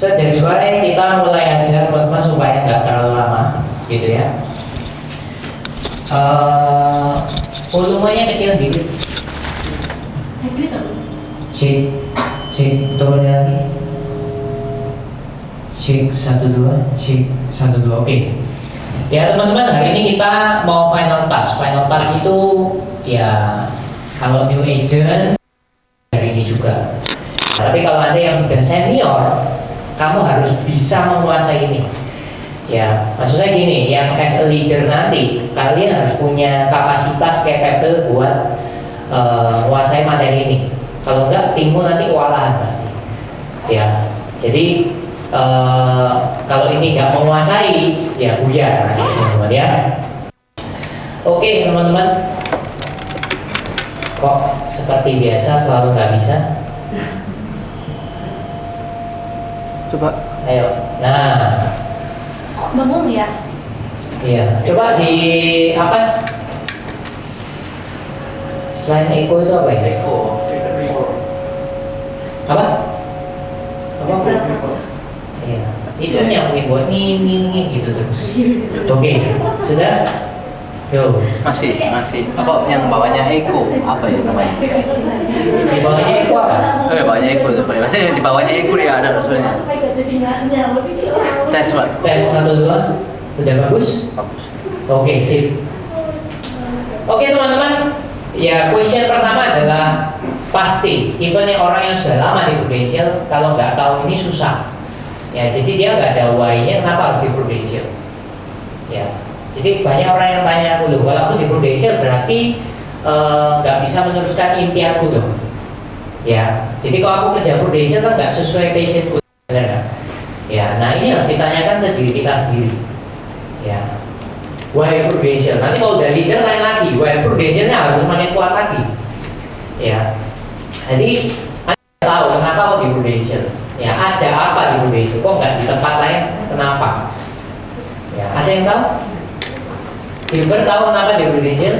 So that's why kita mulai aja teman-teman supaya nggak terlalu lama, gitu ya. Volumenya kecil dikit. Cek turunnya lagi. Cek 1 2, cek 1 2. Oke. Ya teman-teman, hari ini kita mau final touch. Final touch itu ya kalau new agent hari ini juga. Tapi kalau Anda yang udah senior, kamu harus bisa menguasai ini. Ya, maksud saya gini, yang as a leader nanti, kalian harus punya kapasitas capable buat menguasai materi ini. Kalau enggak, timmu nanti kewalahan pasti. Ya, jadi kalau ini nggak menguasai, ya buyar nanti teman-teman ya. Oke teman-teman, kok seperti biasa selalu nggak bisa? Coba. Ayo. Nah. Bengong ya? Iya. Coba di apa? Selain echo itu apa ya? Echo. Apa? Apa? Iya. Itu nyambungin buat nging gitu terus. Oke. Sudah? Yo. Masih. Apa yang bawahnya echo? Apa ya namanya? Di bawahnya echo apa? Bawahnya echo itu. Maksudnya di bawahnya echo ya ada maksudnya. Tes Pak. Tes 1 2. Udah bagus? Bagus. Oke, sip. Oke teman-teman, ya question pertama adalah pasti, even yang orang yang sudah lama di Prudential, kalau nggak tahu ini susah. Ya, jadi dia nggak ada why-nya kenapa harus di Prudential. Ya, jadi banyak orang yang tanya aku loh, kalau aku di Prudential berarti nggak bisa meneruskan impianku dong. Ya, jadi kalau aku kerja Prudential kan nggak sesuai passionku, benar nggak? Ya, nah ini harus ditanyakan ke diri kita sendiri. Ya, why Prudential? Nanti kalau udah leader lain lagi, why Prudentialnya harus semakin kuat lagi. Ya, jadi Anda tahu kenapa kok di Prudential? Ya, ada apa di Prudential? Kok nggak di tempat lain? Kenapa? Ya, ada yang tahu? Gilbert tahu kenapa di Prudential?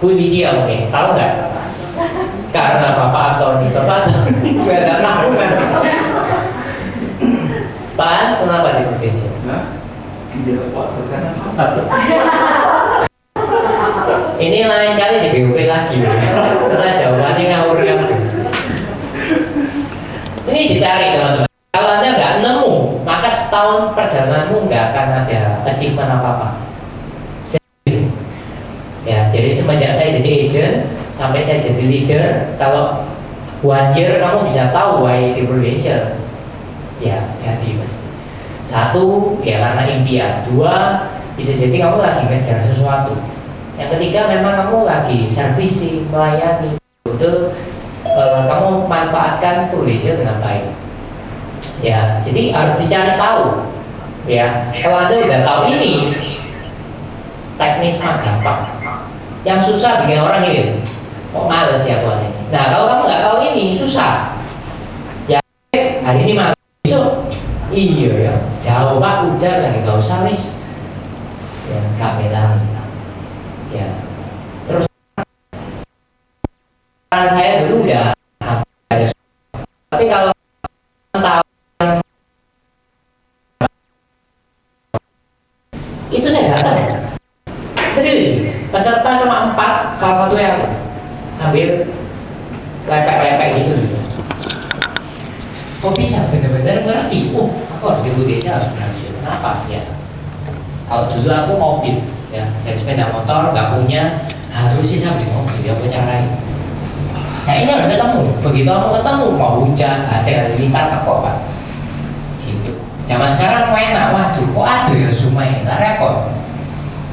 Bu Lydia mungkin tahu nggak? Karena bapak atau di bapak nggak ada tahu kan? Pak Hans kenapa di Prudential? Ini lain kali di BUP lagi, karena jawabannya ngawur kan. Ini dicari teman-teman. Kalau Anda nggak nemu, maka setahun perjalananmu nggak akan ada achievement apa-apa. Ya, jadi semenjak saya jadi agent sampai saya jadi leader, kalau 1 year kamu bisa tahu why di Prudential, ya jadi pasti. 1, ya karena impian. 2, bisa jadi kamu lagi ngejar sesuatu. Yang ketiga, memang kamu lagi servicing, melayani. Betul, kamu manfaatkan Prudential dengan baik. Ya, jadi harus dicari tahu. Ya, kalau Anda udah tahu ini, teknis mah gampang. Yang susah bikin orang ini, kok males ya tuan ini. Nah, kalau kamu nggak tahu ini susah. Ya, hari ini malas, besok iya ya, jauh pak hujan lagi nggak usah wis. Ya, nggak beda. Ya, terus saya dulu udah ada, tapi kalau tahu itu saya datang serius, peserta cuma 4, salah satu yang sambil lepek-lepek gitu. Kok bisa benar-benar ngerti? Aku harus diikuti, harus berhasil. Kenapa? Ya, kalau dulu aku mobil, ya dari sepeda motor nggak punya, harus sih saya beli mobil, ya aku carain. Nah ini harus ketemu, begitu aku ketemu mau hujan, ada lintar kekok pak. Gitu. Zaman sekarang main, waduh kok ada ya semua ini, nah, repot.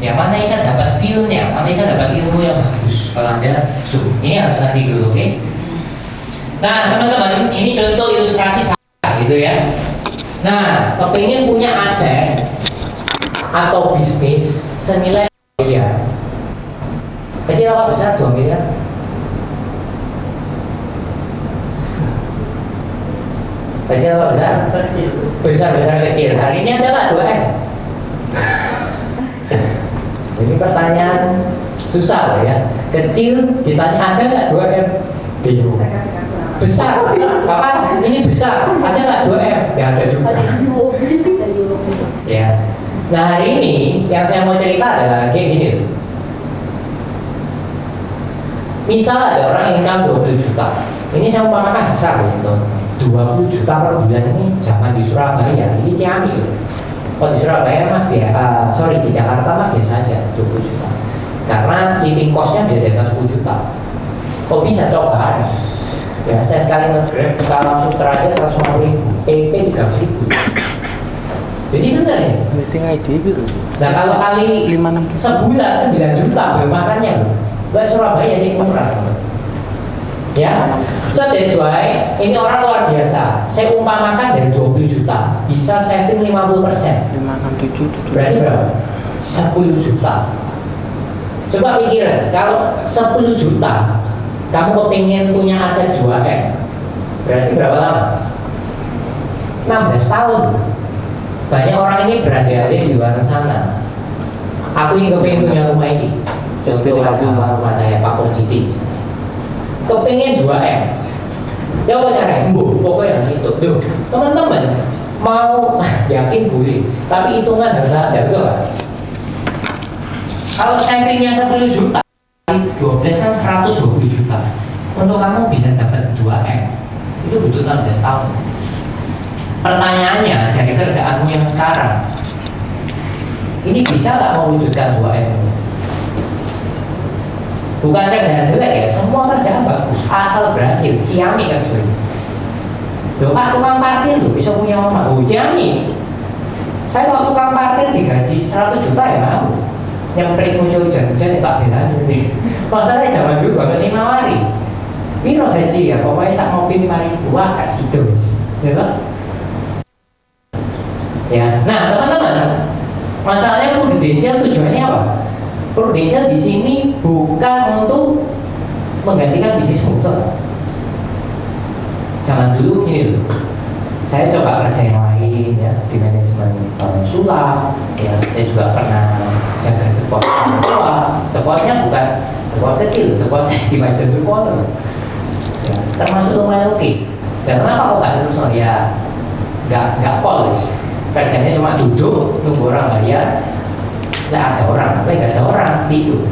Ya mana bisa dapat feel-nya, mana bisa dapat ilmu yang bagus. Kalau Anda zoom, ini harus ngerti dulu, oke? Nah teman-teman, ini contoh ilustrasi saya, gitu ya. Nah, kepingin punya aset atau bisnis senilai 2 miliar. Kecil apa besar? 2 miliar. Kecil apa besar? Besar kecil. Hari ini adalah 2M. Jadi pertanyaan susah loh ya. Kecil ditanya ada nggak 2M? Bingung. besar, apa? Ini besar, ada nggak 2M? Nggak ada juga. Ya. Nah hari ini yang saya mau cerita adalah kayak gini loh. Misal ada orang income 20 juta. Ini saya umpamakan besar loh, 20 juta per bulan ini zaman di Surabaya, ini Ciamik loh. Kalau di Surabaya mah di Jakarta mah biasa aja 20 juta. Karena living cost-nya di atas 10 juta. Kok bisa coba? Ya saya sekali nge-grab ke Alam Sutra aja 150.000, PP 300.000. Jadi benar ya? Meeting ID gitu. Nah kalau kali 5-6 sebulan 9 juta belum makannya loh. Buat Surabaya sih murah. Ya, so that's why ini orang luar biasa. Saya umpamakan dari 20 juta bisa saving 50%. 5, 6, 7 Berarti berapa? 10 juta. Coba pikiran, kalau 10 juta kamu kepingin punya aset 2M, berarti berapa lama? 16 tahun. Banyak orang ini berada-ada di luar sana. Aku ini kepingin punya rumah ini. Contoh sama rumah saya, Pak Siti. Kepingin 2M. Ya apa caranya? Pokoknya situ. Duh, teman-teman mau yakin boleh, tapi hitungan harus ada juga. Kalau savingnya 10 juta, 12 kan 120 juta. Untuk kamu bisa dapat 2M, itu butuh 16 tahun. Pertanyaannya dari kerjaanmu yang sekarang, ini bisa nggak mewujudkan 2M? Bukan kerjaan jelek ya, semua kerjaan bagus, asal berhasil. Ciamik kerjanya. Pak tukang parkir loh bisa punya rumah. Oh Ciamik, saya kalau tukang parkir digaji 100 juta ya mau. Nyemprit musuh hujan-hujan tak belani ini. Masalahnya zaman dulu kalau sih nawari, piro gaji ya, pokoknya sak mobil 5.000, wah kasih itu, ya. Nah teman-teman, masalahnya Prudential tujuannya apa? Prudential di sini bukan untuk menggantikan bisnis motor. Zaman dulu gini loh, saya coba kerja yang lain ya di manajemen sulap, ya saya juga pernah jaga depot tua. Depotnya bukan depot kecil, depot saya di Majen Sukono, ya, termasuk lumayan oke. Dan kenapa kok nggak terus ya nggak polis? Kerjanya cuma duduk nunggu orang bayar. Nggak ada orang, tapi nggak ada orang itu.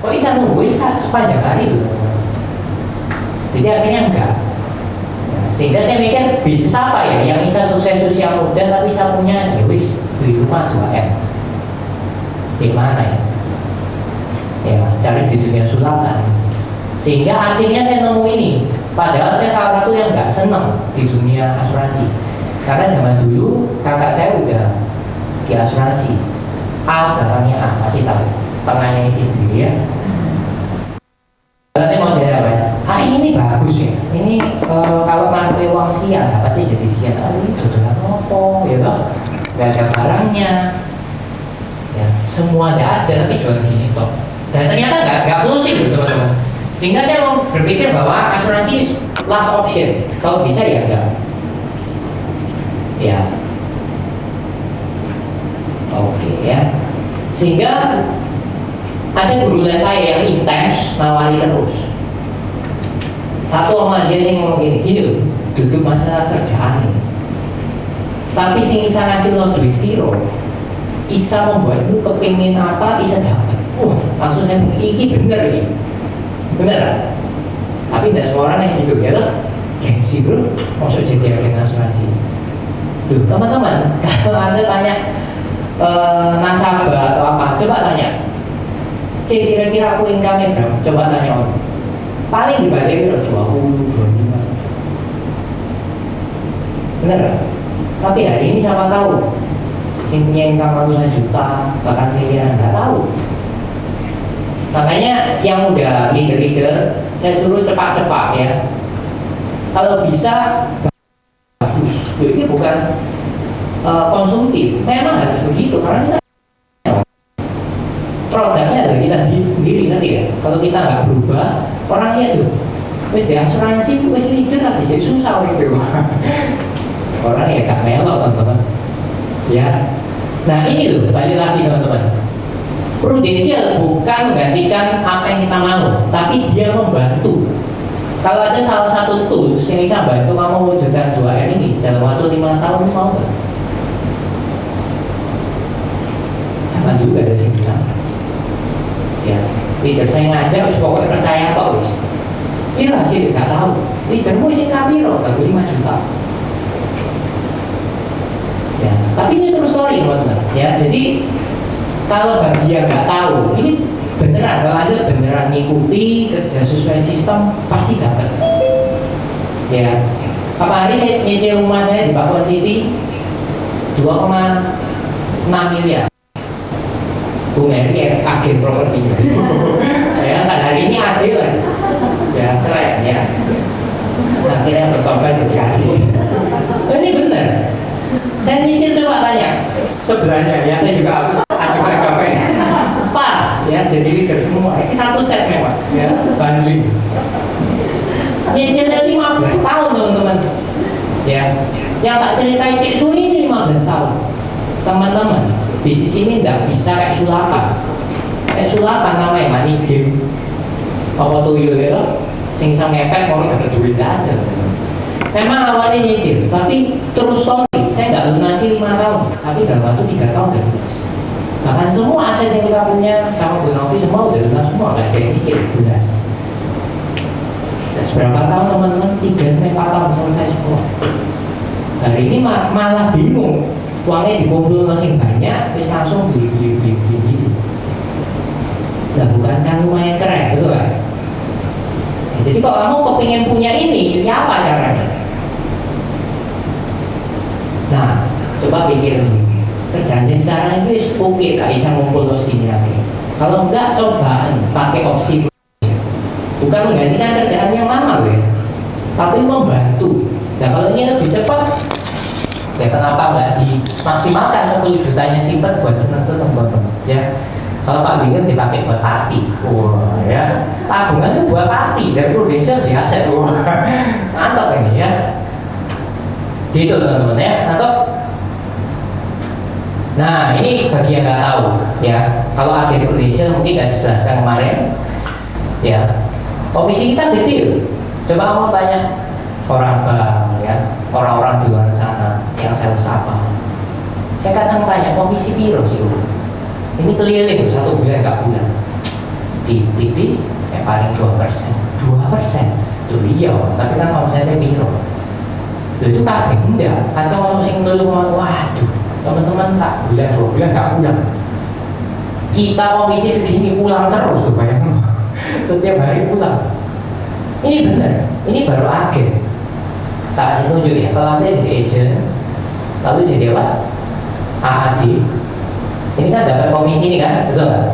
Kok bisa nunggu sepanjang hari loh. Jadi akhirnya enggak. Ya, sehingga saya mikir bisnis apa ya yang bisa sukses usia muda tapi saya punya ya wis beli rumah 2M. Di mana ya? Ya cari di dunia sulap kan. Sehingga akhirnya saya nemu ini. Padahal saya salah satu yang nggak seneng di dunia asuransi. Karena zaman dulu kakak saya udah di asuransi. A belakangnya A, pasti tahu. Tengahnya isi sendiri ya. Berarti mau dari apa ya? HI ini bagus ya. Ini kalau naruh uang sekian dapatnya jadi sekian. Ini dodolan apa ya loh? Gak ada barangnya. Ya, semua ada tapi jual gini toh. Dan ternyata nggak closing loh teman-teman. Sehingga saya mau berpikir bahwa asuransi last option. Kalau bisa ya enggak. Ya. Oke ya, sehingga ada guru les saya yang intens nawari terus. Satu sama dia yang ngomong gini loh, duduk masalah kerjaan ini. Tapi sing bisa ngasih lo duit piro, bisa membuatmu kepingin apa, bisa dapat. Langsung saya iki bener ini, bener. Tapi tidak semua orang yang gitu ya loh. Gengsi bro, maksud jadi agen asuransi. Tuh teman-teman, kalau anda tanya nasabah atau apa, coba tanya kira-kira aku income berapa, coba tanya orang paling dibanding 20, 25 bener gak? Tapi hari ini siapa tahu sing punya income ratusan juta bahkan miliaran, nggak tahu. Makanya yang udah leader-leader saya suruh cepat-cepat ya, kalau bisa bagus. Ini bukan konsumtif, memang harus begitu karena kita produknya dari kita sendiri nanti ya. Kalau kita nggak berubah, orangnya tuh wes di asuransi wes leader lagi jadi susah gitu. Orang ya gak melok teman-teman ya. Nah ini loh, balik lagi teman-teman, Prudential bukan menggantikan apa yang kita mau, tapi dia membantu. Kalau ada salah satu tools yang bisa bantu kamu mewujudkan 2M ini dalam waktu 5 tahun, mau nggak? Jangan juga ada yang bilang ya, leader saya ngajak, pokoknya percaya kok wis. Piro sih nggak tahu. Leadermu sih kapiro, baru 5 juta. Ya, tapi ini terus story teman-teman. Ya, jadi kalau bagi yang nggak tahu, ini beneran kalau Anda beneran ngikuti kerja sesuai sistem pasti dapat. Ya, kemarin saya nyicil rumah saya di Pakuan City 2,6 miliar. Bu Mary ya, agen properti. Ya, kan hari ini adil kan? Ya, keren ya. Akhirnya bertobat jadi adil. Ini benar. Saya nyicil coba tanya. Sebenarnya ya saya juga ajukan KPR. Pas ya, jadi leader semua. Ini satu set memang ya, bundling. Nyicilnya 15 tahun teman-teman. Ya, yang tak ceritain Cik Suri ini 15 tahun. Teman-teman, bisnis ini tidak bisa kayak sulapan. Kayak sulapan namanya money game. Apa tuyul ya? Sing sang ngepet mau dapat duit aja. Memang awalnya nyicil, tapi terus story. Saya nggak lunasi 5 tahun, tapi dalam waktu 3 tahun udah lunas. Bahkan semua aset yang kita punya sama Bu Novi semua udah lunas semua, nggak ada yang nyicil, lunas. Berapa tahun teman-teman? 3-4 tahun selesai semua. Hari ini malah bingung, uangnya dikumpul masing banyak, terus langsung beli gitu. Nah, bukan kan lumayan keren, betul kan? Nah, jadi kalau kamu kepingin punya ini, ya apa caranya? Nah, coba pikir kerjaan saya sekarang itu oke, tak bisa ngumpul terus gini lagi. Kalau enggak, cobaan pakai opsi. Bukan menggantikan kerjaan yang lama loh ya, tapi membantu. Nah kalau ini lebih cepat, ya kenapa nggak dimaksimalkan 10 jutanya simpan buat seneng-seneng teman-teman ya. Kalau Pak Bingan dipakai buat party, wah ya, tabungan itu buat party dan Prudential di aset, wah mantap ini ya. Gitu teman-teman ya, mantap. Nah ini bagi yang nggak tahu ya, kalau agen Prudential mungkin nggak dijelaskan kemarin ya. Komisi kita detail. Coba kamu tanya orang bank ya, orang-orang di luar sana yang sales apa. Saya kadang tanya komisi biro sih, ini keliling 1 bulan nggak bulan. Di paling 2%. Tuh iya, tapi kan kalau saya biro. Itu kabeh enggak. Kata kalau sing dulu waduh, teman-teman 1 bulan 2 bulan nggak pulang. Kita komisi segini pulang terus tuh bayangin. Setiap hari pulang. Ini benar, ini baru agen. Tak kasih tunjuk ya, kalau Anda jadi agent, lalu jadi apa? AAD. Ini kan dapat komisi ini kan, betul nggak?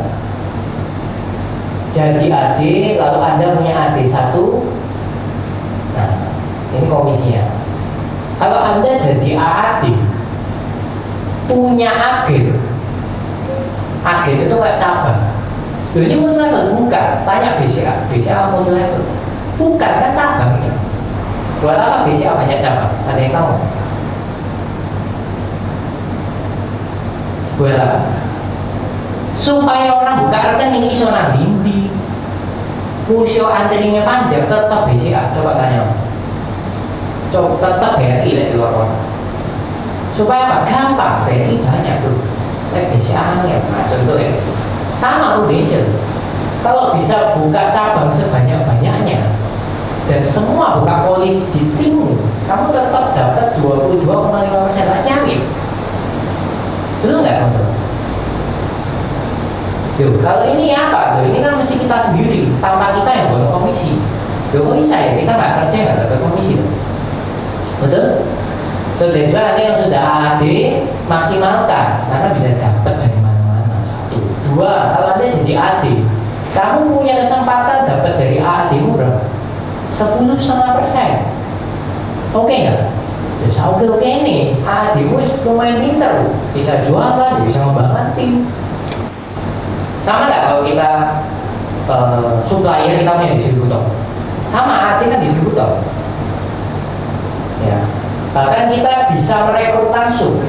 Jadi AD, lalu Anda punya AD 1. Nah, ini komisinya. Kalau Anda jadi AAD, punya agen. Agen itu kayak cabang. Loh, ini multi level bukan, tanya BCA multi level bukan kan cabangnya. Buat apa BCA banyak cabang? Ada yang tahu? Buat apa? Supaya orang buka rekening iso nang ndi. Usio antrinya panjang tetap BCA, coba tanya. Coba tetap BRI di luar kota. Supaya apa? Gampang, BRI banyak tuh. BCA ya, nah contoh ya. Sama Prudential, kalau bisa buka cabang sebanyak-banyaknya dan semua buka polis di timmu, kamu tetap dapat 22,5% lah jamin. Betul nggak teman-teman? Yuk, kalau ini apa? Loh, ini kan mesti kita sendiri, tanpa kita yang buat komisi. Loh, kok bisa ya? Kita nggak kerja nggak dapat komisi loh. Betul? So, dari yang sudah AD maksimalkan karena bisa dapat dari mana. 2, kalau Anda jadi AD, kamu punya kesempatan dapat dari AD murah 10,5%. Oke nggak? Ya oke nih. AD-mu lumayan pinter, bisa jualan, bisa membangun tim. Sama nggak kalau kita supplier, kita punya distributor? Sama, AD kan distributor. Ya, bahkan kita bisa merekrut langsung.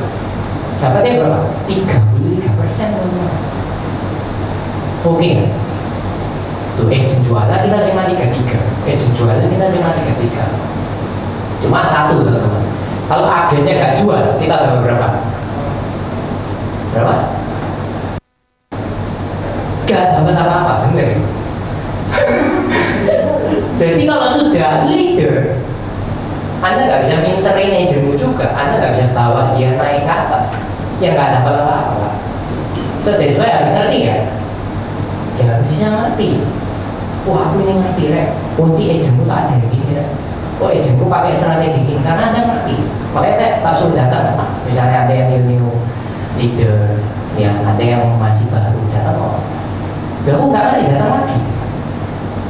Dapatnya berapa? 33%. Oke nggak? Tuh, agent jualan kita terima 33, agent jualan kita terima 33. Cuma satu teman-teman. Kalau agennya nggak jual, kita dapat berapa? Berapa? Gak dapat apa-apa, bener. Jadi kalau sudah leader, Anda nggak bisa minterin agenmu juga, Anda nggak bisa bawa dia naik ke atas, ya nggak dapat apa-apa. So that's why harus ngerti ya. Ya bisa ngerti. Wah aku ini ngerti rek. Nanti agenmu tak ajarin gini rek. Oh agenmu pakai strategi gini karena Anda ngerti. Makanya tak suruh datang. Misalnya ada yang new leader, yang ada yang masih baru datang kok. Gak aku nggak lagi datang lagi.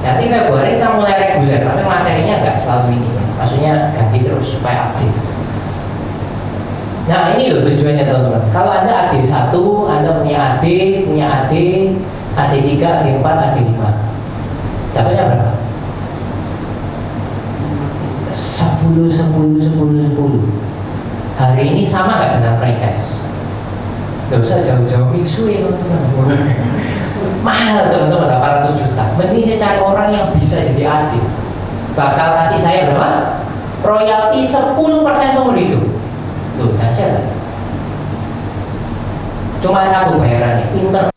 Nanti Februari kita mulai reguler, tapi materinya nggak selalu ini. Maksudnya ganti terus supaya update. Nah ini loh tujuannya teman-teman. Kalau Anda AD1, Anda punya AD, AD3, AD4, AD5. Dapatnya berapa? 10. Hari ini sama nggak dengan franchise? Gak usah jauh-jauh mixue teman-teman. Mahal teman-teman, 800 juta. Mending saya cari orang yang bisa jadi AD. Bakal kasih saya berapa? Royalti 10% seumur hidup. Tuh, dahsyat kan? Cuma satu bayarannya, internet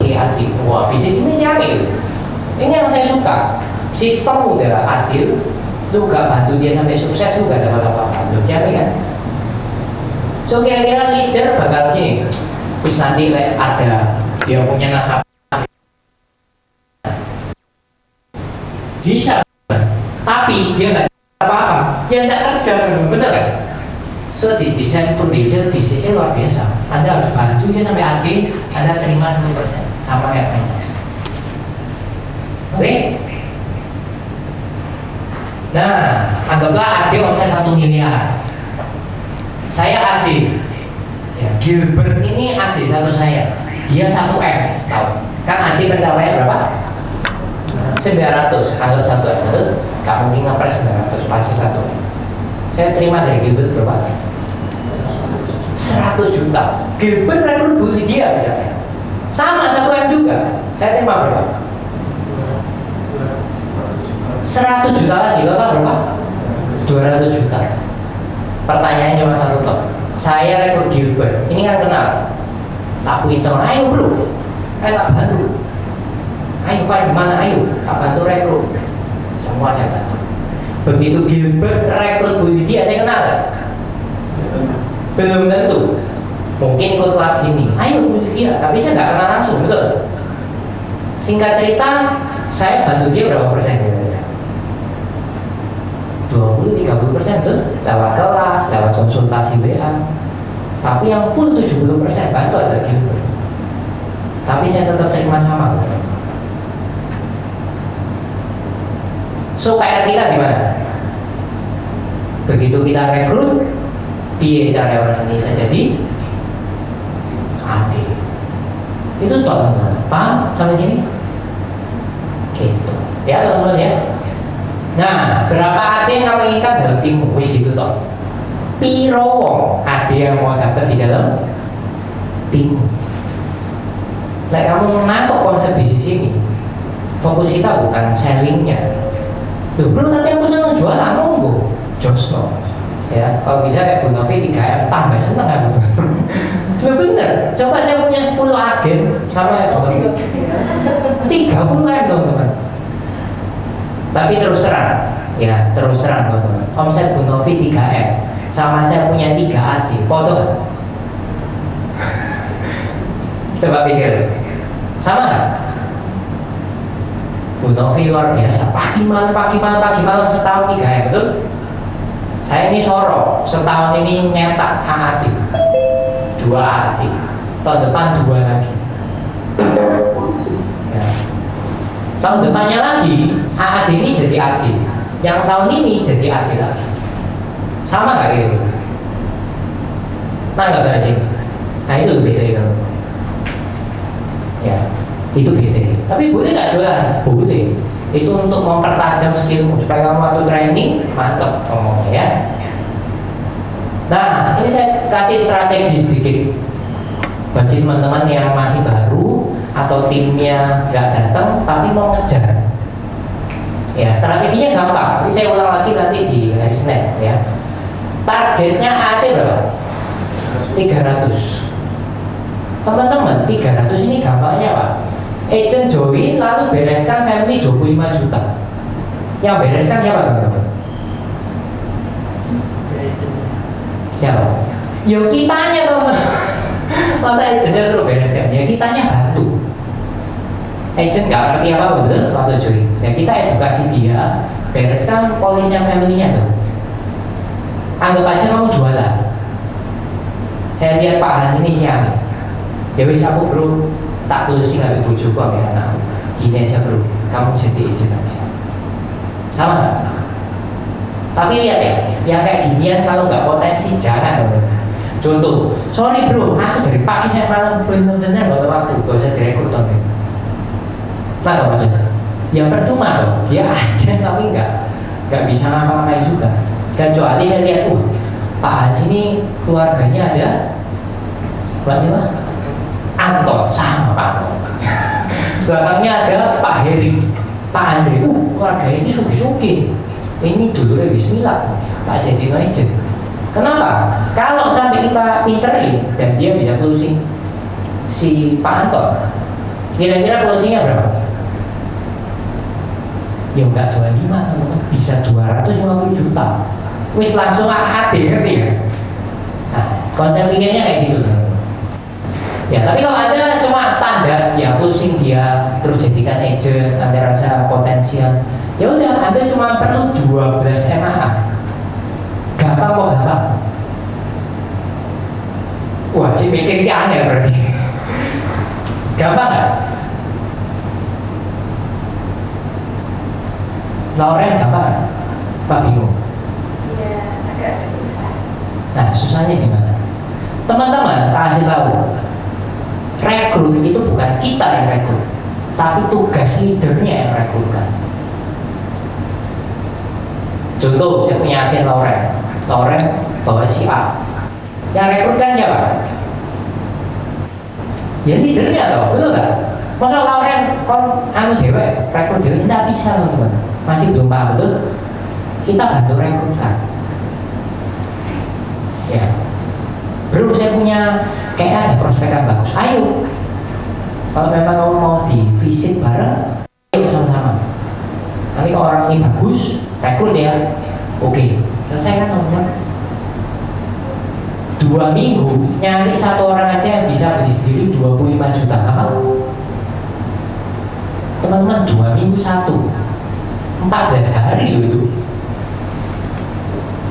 adil. Wah, bisnis ini jamin. Ini yang saya suka. Sistem udah adil, lu gak bantu dia sampai sukses, lu gak dapat apa-apa. Lu jamin kan? So kira-kira leader bakal gini. Terus nanti ada dia punya nasabah. Bisa, tapi dia nggak apa-apa, dia nggak kerja, bener kan? So di desain prudential bisnisnya luar biasa. Anda harus bantu dia sampai AD, Anda terima 10% sama kayak franchise. Oke? Nah, anggaplah AD omset 1 miliar. Saya AD, ya, Gilbert ini AD satu saya, dia 1 M setahun. Kan AD pencapaian berapa? 900, kalau 1 M itu gak mungkin ngepres 900, pasti 1 M. Saya terima dari Gilbert berapa? 100 juta. Gilbert rekrut bully dia misalnya. Sama 1 M juga. Saya terima berapa? 100 juta lagi, total berapa? 200 juta. Pertanyaannya cuma satu toh. Saya rekrut Gilbert, ini kan kenal. Tak hitung, ayo bro, ayo tak bantu. Ayo Pak, gimana? Ayo, tak bantu rekrut. Semua saya bantu. Begitu Gilbert rekrut Bu Lydia, saya kenal. Belum tentu. Mungkin ikut kelas gini. Ayo Bu Lydia, tapi saya nggak kenal langsung, betul. Singkat cerita, saya bantu dia berapa persen? 20-30% tuh lewat kelas, lewat konsultasi WA. Tapi yang full 70% bantu ada Gilbert. Tapi saya tetap terima sama. So PR kita gimana? Begitu kita rekrut, piye cara orang ini bisa jadi AD. Itu toh teman-teman. Paham sampai sini? Gitu. Ya teman-teman ya. Nah, berapa AD yang kamu inginkan dalam timmu? Wis gitu toh. Piro wong AD yang mau dapat di dalam timmu? Nah, kamu nangkep konsep bisnis ini, fokus kita bukan sellingnya. Loh bro, tapi aku seneng jualan, monggo Josno. Ya, kalau bisa kayak Bu Novi 3M tambah seneng ya betul. Loh bener, coba saya punya 10 agen sama ya Bu Novi 30 M teman-teman. Tapi terus terang, ya terus terang teman-teman. Omset Bu Novi 3M sama saya punya 3 AD, foto kan? Coba pikir, sama kan? Bu Novi luar biasa, pagi malam setahun 3 M, betul? Saya ini Soro, setahun ini nyetak AAD 2 AAD, tahun depan 2 lagi ya. Tahun depannya lagi, AAD ini jadi AD, yang tahun ini jadi AD lagi. Sama gak gitu? Tanggal dari sini. Nah itu beda itu ya, itu beda. Tapi boleh gak jualan? Boleh. Itu untuk mempertajam skillmu supaya kamu waktu training mantep ngomongnya ya. Nah ini saya kasih strategi sedikit bagi teman-teman yang masih baru atau timnya nggak datang tapi mau ngejar. Ya, strateginya gampang. Ini saya ulang lagi nanti di hari Senin ya. Targetnya AT berapa? 300. Teman-teman, 300 ini gampangnya Pak. Agent join lalu bereskan family 25 juta. Yang bereskan siapa teman-teman? Siapa? Yo kitanya teman-teman. Masa agentnya suruh bereskan? Ya kitanya bantu. Agent nggak ngerti apa betul waktu join. Ya kita edukasi dia, bereskan polisnya family-nya tuh. Anggap aja kamu jualan. Saya lihat Pak Haji ini siapa? Ya wis aku bro, tak closing habis bojoku ambil anakku. Gini aja bro, kamu jadi agent aja. Sama nggak? Tapi lihat ya, yang kayak ginian kalau nggak potensi jangan. Contoh, sorry bro, aku dari pagi sampai malam bener-bener nggak ada waktu, gak usah direkrut om. Tahu maksudnya? Ya percuma loh, dia ada tapi nggak bisa ngapa-ngapain juga. Kecuali saya lihat, Pak Haji ini keluarganya ada, Pak siapa? Anton, sama Pak Anton. Belakangnya ada Pak Heri, Pak Andre, keluarga ini sugi-sugi. Ini dulurnya Bismillah, Pak Jadino agent. Kenapa? Kalau sampai kita pinterin dan dia bisa closing si Pak Anton, kira-kira closingnya berapa? Ya enggak 25 teman-teman, bisa 250 juta. Wis langsung AAD, ngerti ya? Nah, konsep pikirnya kayak gitu teman-teman. Ya, tapi kalau ada cuma standar, ya closing dia terus jadikan agent, Anda rasa potensial, ya udah Anda cuma perlu 12 MAA. Gampang kok gampang. Wah, si mikir ini aneh berarti. Gampang nggak? Lauren gampang, Pak bingung. Iya, agak susah. Nah, susahnya di mana? Teman-teman, kasih tahu. Rekrut itu bukan kita yang rekrut, tapi tugas leadernya yang rekrutkan. Contoh, saya punya agen Lauren bawa si A. Yang rekrutkan siapa? Ya leadernya toh, betul nggak? Masa Lauren rekrut dewe, tidak bisa teman-teman. Masih belum paham betul? Kita bantu rekrutkan. Ya, bro saya punya kayak ada prospekan bagus. Ayo, kalau memang kamu mau di visit bareng, ayo sama-sama. Nanti kalau orang ini bagus, rekrut ya. Oke, selesai kan teman-teman. 2 minggu nyari satu orang aja yang bisa beli sendiri 25 juta. Apa? Teman-teman 2 minggu satu, 14 hari loh itu.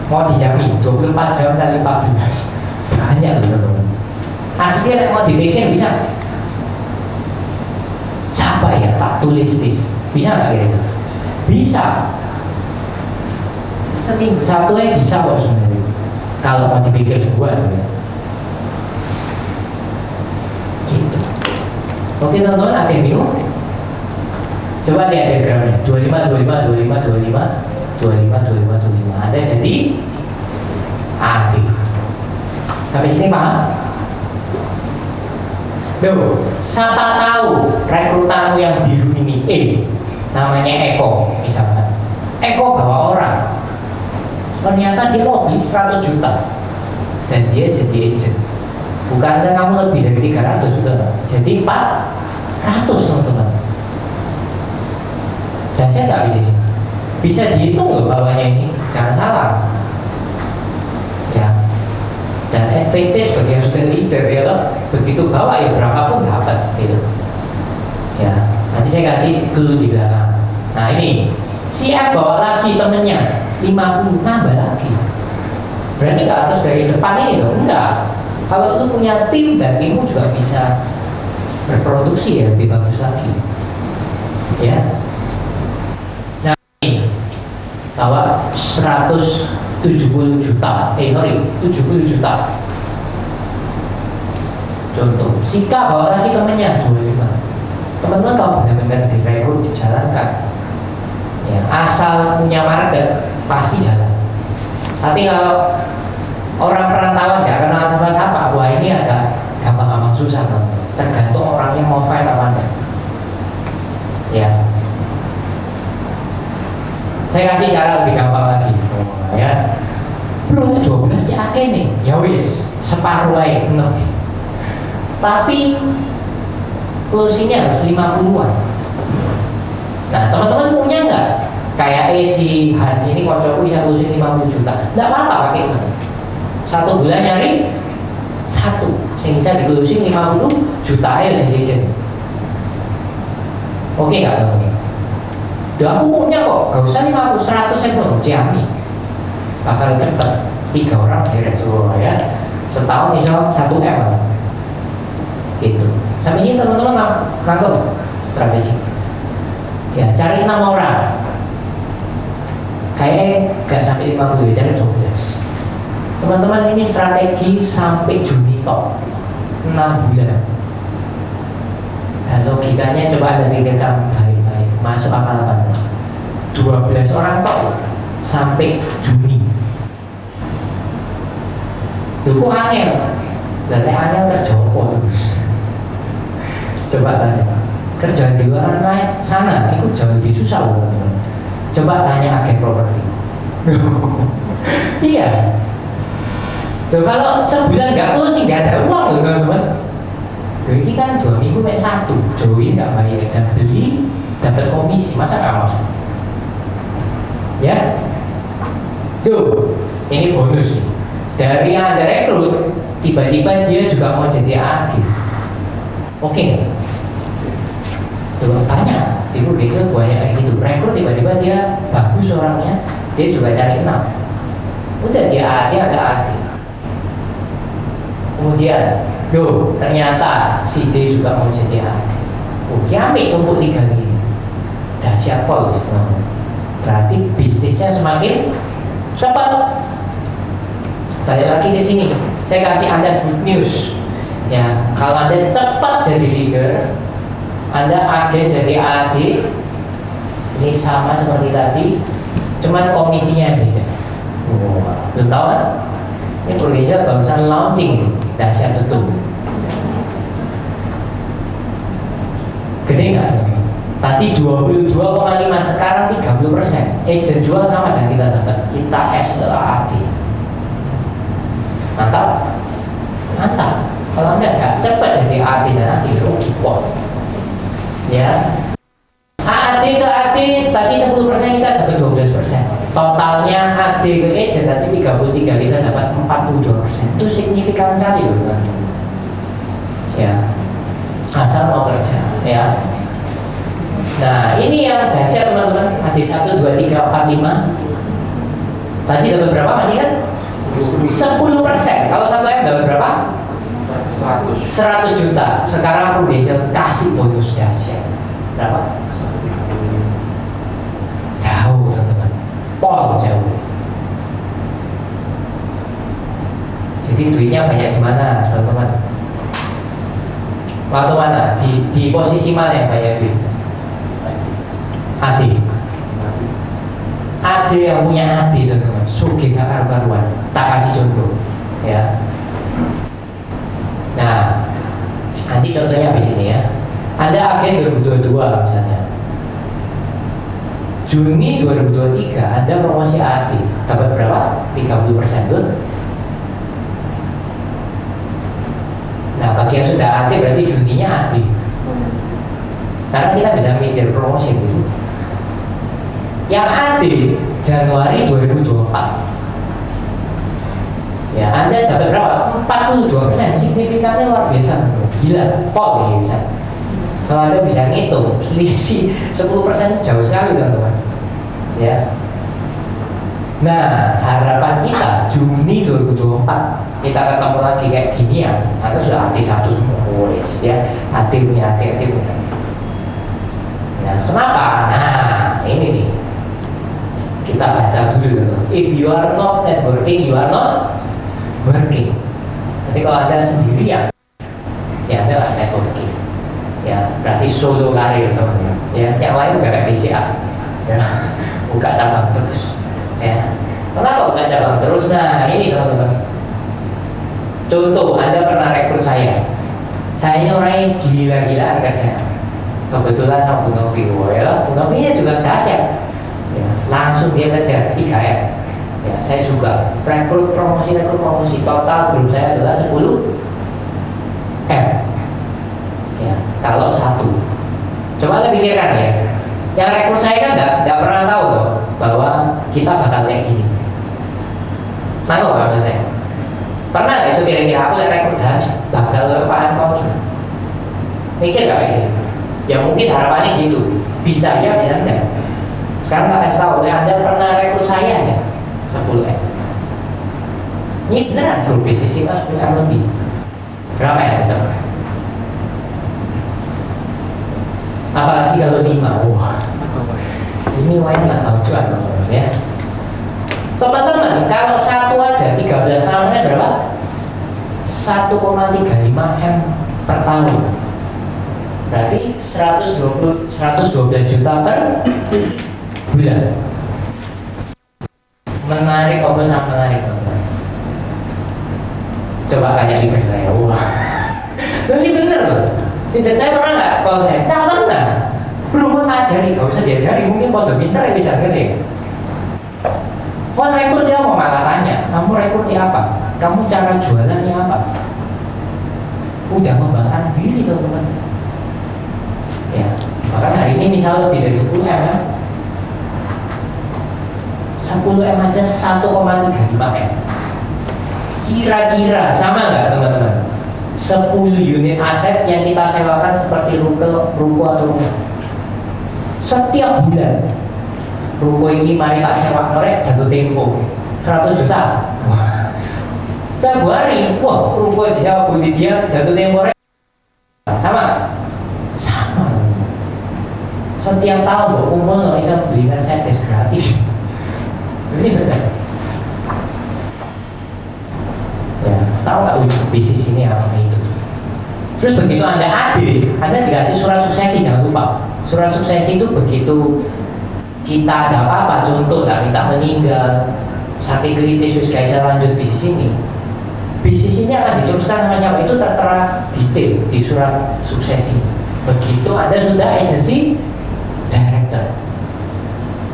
Mau dijamin 24 jam kali 14. Banyak loh teman-teman. Aslinya mau dipikir bisa. Siapa ya tak tulis list? Bisa nggak kira-kira? Bisa. Seminggu satu aja bisa kok sebenarnya. Kalau mau dipikir sebuah ya. Gitu. Oke teman-teman, ada yang bingung? Coba lihat diagramnya 25, 25, 25, 25, 25, 25. Anda jadi AD. Sampai sini paham? Loh, siapa tahu rekrutanmu yang biru ini namanya Eko misalnya. Eko bawa orang, ternyata dia mau beli 100 juta dan dia jadi agent. Bukan kamu lebih dari 300 juta, jadi 400 teman-teman. Dan saya nggak bisa dihitung loh bawahnya ini, jangan salah. Ya, dan advantage bagi yang sudah leader ya loh, begitu bawa ya berapapun dapat gitu. Ya, nanti saya kasih dulu di belakang. Nah ini, si F bawa lagi temennya 50, nambah lagi. Berarti nggak harus dari depan ini loh, enggak. Kalau lu punya tim dan timmu juga bisa berproduksi ya lebih bagus lagi. Ya. Bahwa 170 juta, 70 juta. Contoh, Sika bawa lagi temennya 25. Teman-teman kalau benar-benar direkrut dijalankan, ya asal punya market pasti jalan. Tapi kalau orang perantauan nggak kenal sama siapa, wah ini agak gampang-gampang susah teman. Tergantung orangnya mau fight apa enggak. Ya. Saya kasih cara lebih gampang lagi. Ya. Bro, 12 CAK nih. Ya wis, separuh aja 6. Tapi closingnya harus 50-an. Nah, teman-teman punya nggak? Kayak si Hans ini kocokku bisa closing 50 juta. Nggak apa-apa pakai itu. 1 bulan nyari 1, sehingga bisa di closing 50 juta aja jadi. Oke nggak teman-teman? Duh, aku punya kok, gak usah 50, 100 saya belum jamin. Bakal cepet, 3 orang beres ya. Setahun bisa 1 M gitu. Sampai sini teman-teman nangkep strategi. Ya, cari 6 orang. Kayaknya gak sampai 50 ya, cari 12. Teman-teman ini strategi sampai Juni top 6 bulan. Dan logikanya coba Anda pikirkan baik-baik. Masuk apa 12 orang top sampai Juni. Itu angel. Dan angel terjopot terus. Coba tanya. Kerja di luar sana itu jauh lebih susah loh teman-teman. Coba tanya agen properti. Iya. Loh, kalau sebulan nggak closing nggak ada uang loh teman-teman. Loh, ini kan 2 minggu naik 1, join nggak bayar dan beli dapat komisi, masa nggak mau? Ya, tuh ini bonus nih. Dari yang ada rekrut, tiba-tiba dia juga mau jadi agen. Oke, tuh tanya, di Google banyak kayak gitu. Rekrut tiba-tiba dia bagus orangnya, dia juga cari 6. Udah dia ada agen. Kemudian, ternyata si D juga mau jadi agen. Oh, jamin tumpuk 3 gini. Dahsyat pol, berarti bisnisnya semakin cepat. Balik lagi ke sini, saya kasih Anda good news. Ya, kalau Anda cepat jadi leader, Anda agen jadi AD, ini sama seperti tadi, cuman komisinya beda. Belum tahu kan? Ini Prudential barusan launching, dahsyat betul. Gede nggak? Tadi 22,5, sekarang 30%. Agent jual sama dan kita dapat. Kita S adalah AD. Mantap? Mantap. Kalau enggak cepat jadi AD dan AD rugi pol. Ya. AD ke AD tadi 10% kita dapat 12%. Totalnya AD ke agent tadi 33, kita dapat 42%. Itu signifikan sekali loh kan. Ya. Asal mau kerja, ya. Nah, ini yang dahsyat teman-teman. AD 1, 2, 3, 4, 5. Tadi dapat berapa masih kan? 10%. Kalau 1 M dapat berapa? 100 juta. Sekarang Prudential kasih bonus dahsyat. Berapa? Jauh teman-teman. Pol jauh. Jadi duitnya banyak di mana teman-teman? Waktu mana? Di posisi mana yang banyak duit? AD. AD yang punya AD teman-teman. Sugih gak karu-karuan. Tak kasih contoh, ya. Nah, nanti contohnya di sini ya. Anda agen 2022 misalnya. Juni 2023 Anda promosi AD, dapat berapa? 30% tuh. Nah, bagi yang sudah AD berarti Juninya AD. Karena kita bisa mikir promosi dulu. Yang AD Januari 2024. Ya, Anda dapat berapa? 42%, signifikannya luar biasa. Gila, pol ya bisa. Kalau Anda bisa ngitung, selisih 10% jauh sekali teman-teman. Ya. Nah, harapan kita Juni 2024 kita ketemu lagi kayak gini ya. Anda sudah AD 1 semua, ya. AD punya AD punya AD. Nah, kenapa? Nah, ini nih. Kita baca dulu teman-teman. If you are not networking, you are not working. Nanti kalau Anda sendirian, ya Anda nggak networking. Ya, berarti solo karir teman-teman. Ya, yang lain nggak kayak BCA. Ya, buka cabang terus. Ya, kenapa buka cabang terus? Nah, ini teman-teman. Contoh, Anda pernah rekrut saya. Saya ini orangnya gila-gilaan kerja. Kebetulan sama Bu Novi, ya, Bu Novi juga dahsyat. Ya. langsung dia kejar 3M. Ya, saya juga rekrut promosi, total grup saya adalah 10M. Ya, kalau satu, coba kita pikirkan ya, yang rekrut saya kan nggak pernah tahu loh bahwa kita bakal kayak gini. Tahu nggak maksud saya? Pernah nggak itu kira-kira aku yang rekrut Hans bakal Pak Antoni? Mikir nggak kayak gitu? Ya mungkin harapannya gitu, bisa ya bisa enggak. Sekarang tak kasih tahu, Anda pernah rekrut saya aja 10M. Ini beneran grup bisnis kita 10M lebih. Berapa ya coba? Apalagi kalau 5, wah ini lumayan lah tujuan teman-teman ya. Teman-teman, kalau satu aja 13 tahunnya berapa? 1,35M per tahun. Berarti 112 juta per bulan. Menarik apa sama menarik teman-teman? Coba tanya leader saya. Wah, ini bener loh. Tidak, saya pernah nggak? Kalau saya tak pernah. Belum ngajari, gak usah diajari. Mungkin pada pinter ya bisa gede. Kalau rekrutnya mau malah tanya, kamu rekrutnya apa? Kamu cara jualannya apa? Udah membanggakan sendiri teman-teman. Ya, makanya hari ini misal lebih dari 10M ya. 10M aja 1,35M. Kira-kira sama nggak teman-teman? 10 unit aset yang kita sewakan seperti ruko atau rumah. Setiap bulan ruko ini mari tak sewa norek jatuh tempo 100 juta. Februari, wah ruko disewa budi dia jatuh tempo sama. Setiap tahun gue kumpul nggak bisa beli Mercedes gratis. Ini benar. Ya, tahu nggak ujung bisnis ini apa itu? Terus begitu Anda adil, Anda dikasih surat suksesi, jangan lupa. Surat suksesi itu begitu kita ada apa-apa, contoh kita meninggal, sakit kritis, guys saya lanjut bisnis ini. Bisnis ini akan diteruskan sama siapa itu tertera detail di surat suksesi. Begitu Anda sudah agency director.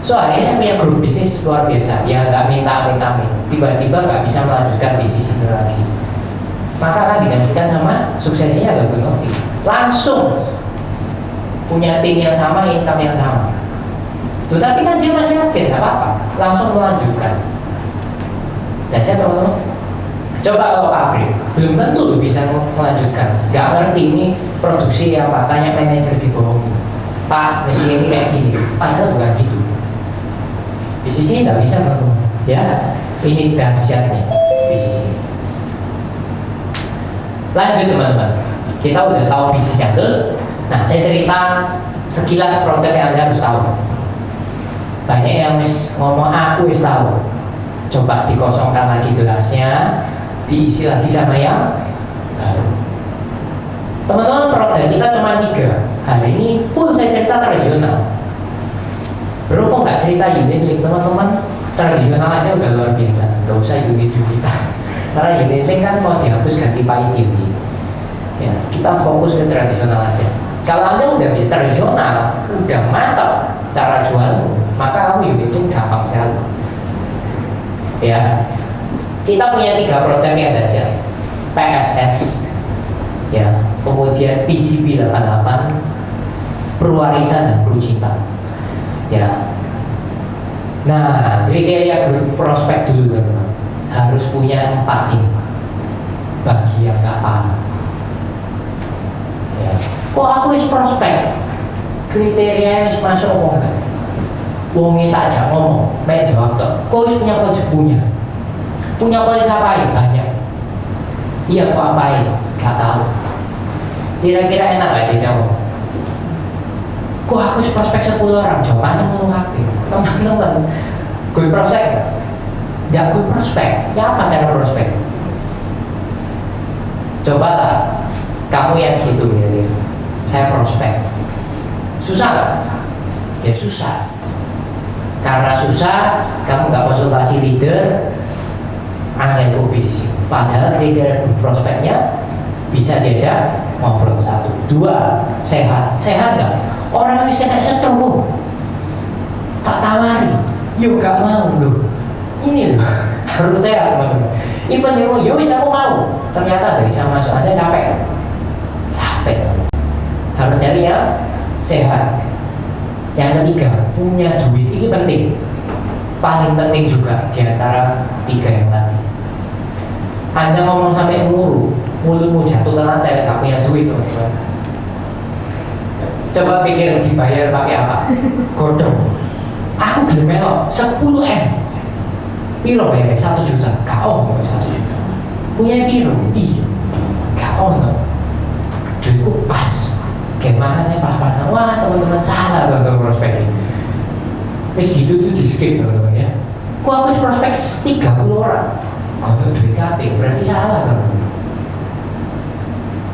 Soalnya saya punya grup bisnis luar biasa, ya nggak minta tiba-tiba nggak bisa melanjutkan bisnis ini lagi, maka akan digantikan sama suksesinya Gabung Novi. Langsung punya tim yang sama, income yang sama. Tuh, tapi kan dia masih yakin, nggak apa-apa, langsung melanjutkan. Dan saya tahu, coba kalau pabrik, belum tentu lu bisa melanjutkan. Nggak ngerti ini produksi apa, tanya manajer di bawah. Pak, mesin ini kayak gini, padahal bukan gitu. Bisnis ini nggak bisa teman-teman, ya. Ini dahsyatnya bisnis ini. Lanjut teman-teman, kita udah tahu bisnis yang ke. Nah, saya cerita sekilas produk yang Anda harus tahu. Banyak yang ngomong aku wis tahu. Coba dikosongkan lagi gelasnya, diisi lagi sama yang baru. Teman-teman, produk kita cuma 3. Hari ini full saya cerita tradisional. Berhubung nggak cerita unit link teman-teman, tradisional aja udah luar biasa, nggak usah unit-unitan. Karena unit link kan mau dihapus ganti PAI ini. Ya, kita fokus ke tradisional aja. Kalau Anda udah bisa tradisional, udah mantap cara jualmu, maka kamu unit link gampang sekali. Ya, kita punya 3 produk yang dahsyat. PSS, ya, kemudian PCB 88, Perwarisan dan Perucinta. Ya, nah kriteria grup prospek dulu teman-teman, harus punya 4 ini. Bagi yang nggak paham, ya, kok aku is prospek, kriteria harus masuk ngomong kan? Wongnya tak ajak ngomong, main jawab toh. Kok is punya polisi punya polisi apa ini? Banyak. Iya kok apa ini? Gak tahu. Kira-kira enak gak dijawab? Kok aku prospek 10 orang, jawabannya ngomong hati. Teman-teman, gue prospek nggak gue prospek, ya apa cara prospek? Cobalah kamu yang gitu ya, saya prospek susah gak? Ya susah. Karena susah, kamu nggak konsultasi leader, angin kompetisi. Padahal kriteria prospeknya bisa diajak ngobrol 1, 2, sehat nggak? Orang yang kena stroke tak tawari, Yuk gak mau loh. Ini loh harus sehat teman-teman. Even dia mau, yo bisa aku mau. Ternyata dari sama masuk Anda capek kan? Capek. Harus cari yang sehat. Yang ketiga, punya duit ini penting. Paling penting juga di antara tiga yang tadi. Anda ngomong sampai mulutmu jatuh ke lantai, gak punya duit teman-teman. Coba pikir dibayar pakai apa? Godong. Aku gelem melok 10 M. Piro bayarnya? 1 juta. Gak ono 1 juta. Punya piro? Iya. Gak ono. Duitku pas. Gimana pas-pasan? Wah teman-teman salah teman-teman prospeknya. Wis gitu tuh di skip teman-teman ya. Kok aku prospek 30 orang? Kalau duit kabeh berarti salah teman-teman.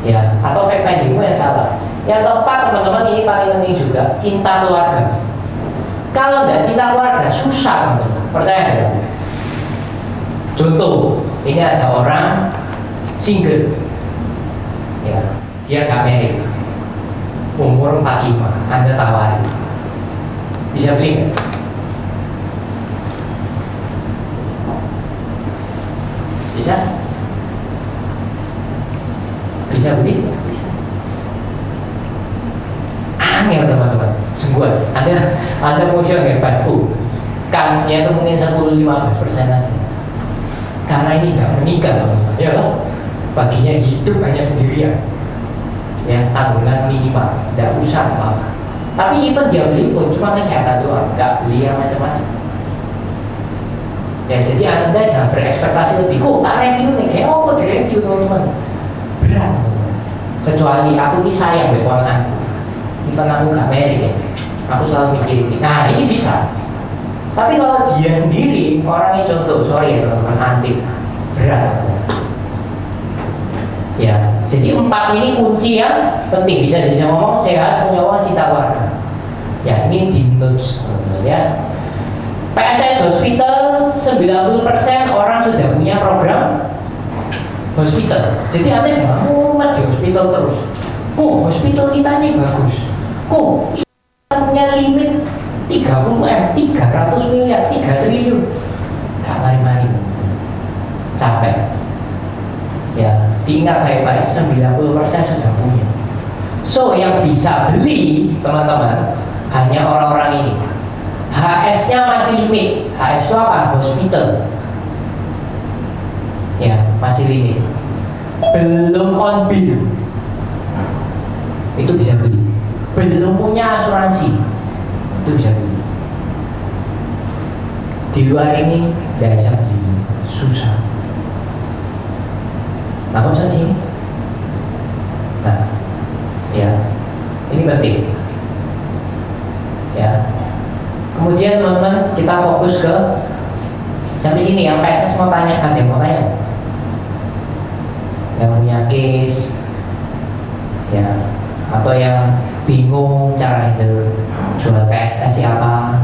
Ya, atau fact findingmu yang salah. Yang keempat teman-teman ini paling penting juga, cinta keluarga. Kalau nggak cinta keluarga susah teman-teman, percaya nggak? Contoh, ini ada orang single, ya, dia gak married, umur 45, Anda tawari, bisa beli nggak? Bisa? Bisa beli? Angel teman-teman, sungguh Anda mau show hebat tuh, kansnya itu mungkin 10-15% aja. Karena ini tidak menikah teman-teman, ya loh. Baginya hidup hanya sendirian, ya tanggungan minimal, tidak usah apa-apa. Tapi even dia beli pun cuma kesehatan doang, nggak beli yang macam-macam. Ya jadi Anda jangan berekspektasi lebih. Kok tak review nih, kayak apa di review teman-teman? Berat. Kecuali aku ini sayang deh kawan aku. Even aku gak married ya, aku selalu mikirin. Nah ini bisa. Tapi kalau dia sendiri, orangnya contoh, sorry ya teman-teman, antik, berat. Ya, jadi 4 ini kunci yang penting. Bisa ngomong sehat, punya uang, cinta keluarga. Ya ini di notes teman-teman ya. PSS Hospital 90% orang sudah punya program hospital. Jadi Anda jangan mumet di hospital terus. Oh, hospital kita ini bagus. Oh, kita punya limit 30 M, 300 miliar, 3 triliun. Gak mari-mari. Capek. Ya, diingat baik-baik 90% sudah punya. So, yang bisa beli teman-teman hanya orang-orang ini. HS-nya masih limit. HS itu apa? Hospital. Ya, masih limit. Belum on bill. Itu bisa beli. Belum punya asuransi. Itu bisa beli. Di luar ini tidak bisa beli. Susah. Apa bisa sini? Nah, ya, ini penting. Ya. Kemudian teman-teman kita fokus ke sampai sini. Yang PSS mau tanya, ada yang mau tanya? Yang punya case, ya, atau yang bingung cara handle jual PSS siapa?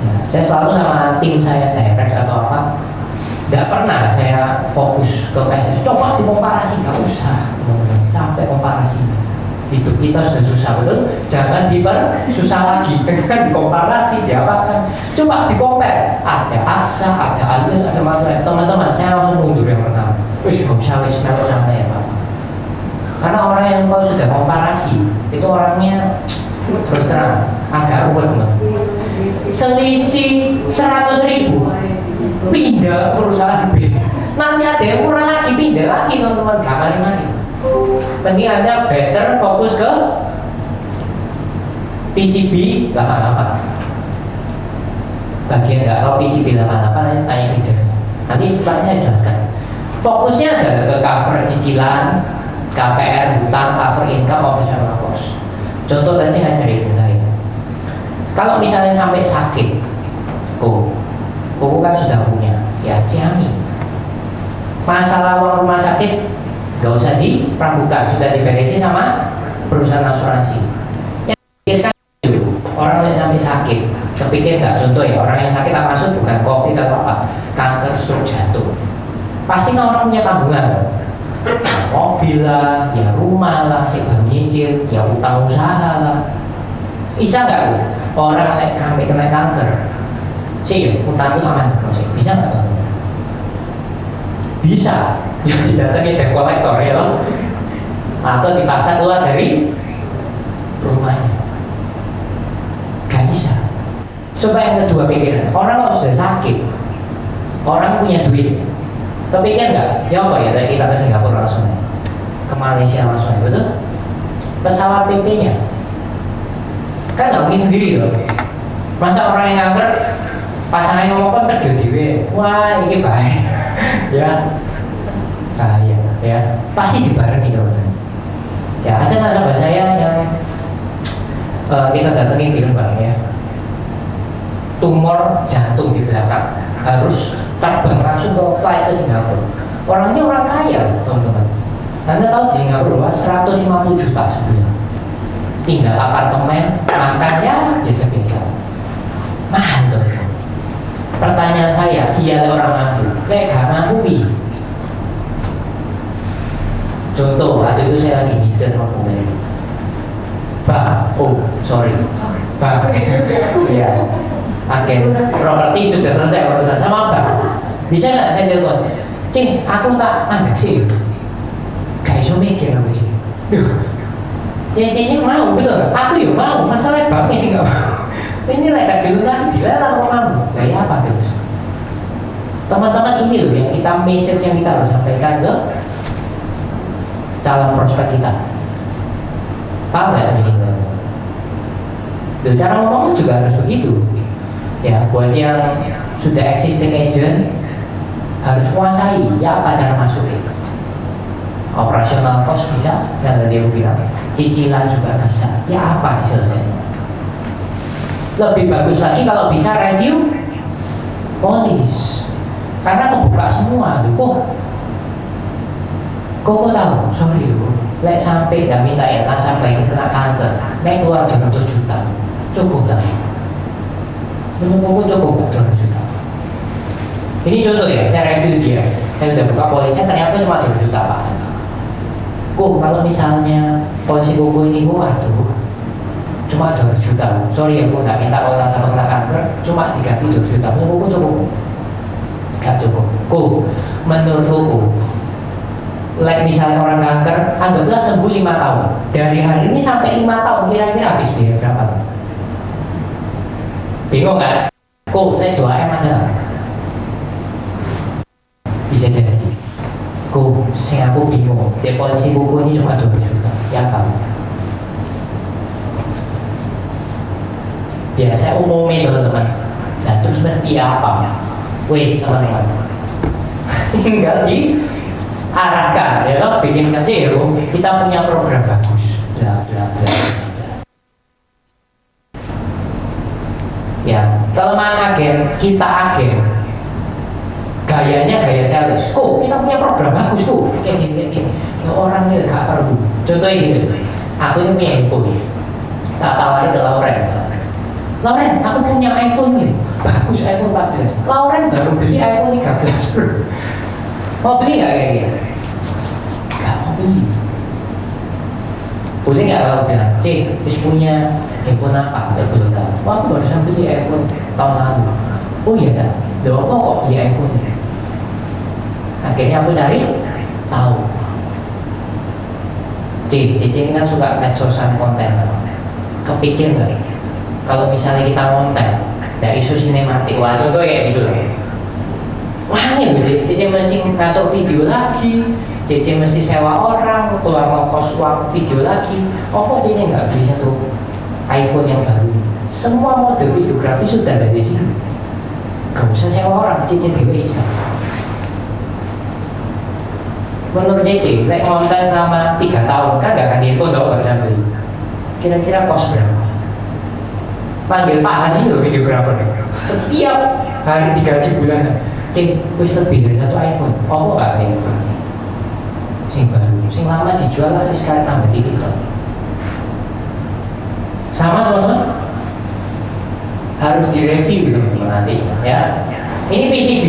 Ya, saya selalu sama tim saya direct atau apa, nggak pernah saya fokus ke PSS. Coba dikomparasi, nggak usah, teman-teman. Capek komparasi. Hidup kita sudah susah, betul? Jangan susah lagi dengan dikomparasi, diapakan. Coba dikompar, ada Asa, ada Alias, ada Matulef. Teman-teman, saya langsung mundur yang pertama. Wis gak usah, wis melok santai ya Pak. Karena orang yang kalau sudah komparasi, itu orangnya terus terang agak ruwet teman. Selisih 100.000 pindah perusahaan B. Nanti ada yang kurang lagi, pindah lagi teman-teman, gak mari-mari. Penting Anda better fokus ke PCB 88. Bagi yang nggak tahu PCB 88, tanya kita. Nanti setelahnya dijelaskan. Fokusnya adalah ke cover cicilan, KPR, hutang, cover income, operational cost. Contoh tadi saya cerita saya. Kalau misalnya sampai sakit, kok kan sudah punya, ya jamin. Masalah uang rumah sakit gak usah diperagukan, sudah diberesi sama perusahaan asuransi. Yang pikirkan dulu, orang yang sampai sakit, kepikir gak? Contoh ya, orang yang sakit apa maksud bukan COVID atau apa, kanker, stroke, jantung. Pasti kan orang punya tabungan, mobil lah, ya rumah lah, si baru nyicil, ya utang usaha lah. Bisa nggak? orang yang sampai kena kanker sih utang itu aman sih bisa nggak tuh? Bisa didatangi debt collector ya loh, atau dipaksa keluar dari rumahnya. Gak bisa. Coba yang kedua pikiran, orang kalau sudah sakit, orang punya duit, kepikir nggak? Ya apa ya, kita ke Singapura langsung, ke Malaysia langsung, betul? Pesawat PP-nya kan nggak mungkin sendiri loh. Masa orang yang kanker pasangan ngomong kan kerja diwe, wah ini baik ya, bahaya ya, pasti dibarengi teman-teman. Ya ada nasabah saya yang kita datengin di Rembang ya, tumor jantung di belakang, harus terbang langsung ke flight ke Singapura. Orangnya orang kaya teman-teman. Anda tahu di Singapura 150 juta sebulan, tinggal apartemen, makannya biasa-biasa, mahal tuh. Pertanyaan saya, iya orang mampu, gak mampu. Contoh, waktu itu saya lagi ngider sama pemain, ya, agen properti sudah selesai urusan sama Bang. Bisa nggak saya telepon, Cing, aku tak mandek sih, gak iso mikir aku sih. Cing mau betul, aku ya mau, masalahnya Bang sih nggak mau. Ini lagi dilunasi dilarang kamu, gaya apa terus? Teman-teman ini loh yang kita message yang kita harus sampaikan ke calon prospek kita. Paham nggak sampai sini? Dan cara ngomong juga harus begitu. Ya, buat yang sudah existing agent harus kuasai ya apa cara masuknya. Operasional cost bisa, dan dia bilang cicilan juga bisa. Ya apa diselesaikan? Lebih bagus lagi kalau bisa review polis, karena kebuka semua. Kok tahu? Sorry loh, lek sampai dan minta ya nasabah ini kena kanker, naik keluar 200 juta, cukup tak? Menurut cukup 200 juta. Ini contoh ya, saya review dia, saya udah buka polisnya ternyata cuma 200 juta Pak. Kalau misalnya polisi kuku ini, waduh, cuma 200 juta. Sorry ya, aku nggak minta kalau nasabah kena kanker, cuma diganti 200 juta. Menurut cukup? Gak cukup. Menurut aku, like misalnya orang kanker, anggaplah sembuh 5 tahun. Dari hari ini sampai 5 tahun, kira-kira habis biaya berapa? Bingung kan? Like 2M ada? Bisa jadi. Sing aku bingung. Deposisi buku ini cuma 2 juta. Ya apa? Biasa umumnya teman-teman. Nah terus mesti apa? Wes teman-teman. Tinggal diarahkan, ya kan? Bikin kecil. Kita punya program bagus. Bla bla bla. Ya, kelemahan agen, kita agen. Gayanya gaya sales. Kita punya program bagus tuh. Kayak gini. Ya, orang ini gak perlu. Contohnya gini. Aku ini punya handphone. Tak tawarin ke Lauren. Lauren, aku punya iPhone nih. Bagus iPhone 14. Lauren baru beli iPhone 13 Pro. Mau beli nggak kayak gitu? Gak mau beli. Boleh nggak kalau bilang, Cik, terus punya handphone apa? Gak boleh tahu. Wah, aku barusan beli iPhone tahun lalu. Oh iya kan? Loh, kok beli iPhone? Akhirnya aku cari tahu. Cik ini kan suka medsosan konten. Kepikir nggak? Kalau misalnya kita konten dari isu sinematik, wah contoh kayak gitu loh. Wah nih, Cici mesti ngatur video lagi, Cici mesti sewa orang, keluar ngokos uang video lagi. Kok Cici nggak beli satu iPhone yang baru? Semua mode videografi sudah ada di sini. Gak usah sewa orang, Cici dewe bisa. Menurut Cici, naik konten selama 3 tahun kan gak akan diinput tau baru beli. Kira-kira cost berapa? Panggil Pak Haji loh videografer. Setiap hari digaji bulanan. Cing, wis lebih dari 1 iPhone. Oh, gak ada iPhone. Sing baru, sing lama dijual lah sekarang tambah dikit. Sama teman-teman, harus direview teman-teman nanti ya. Ini PCB.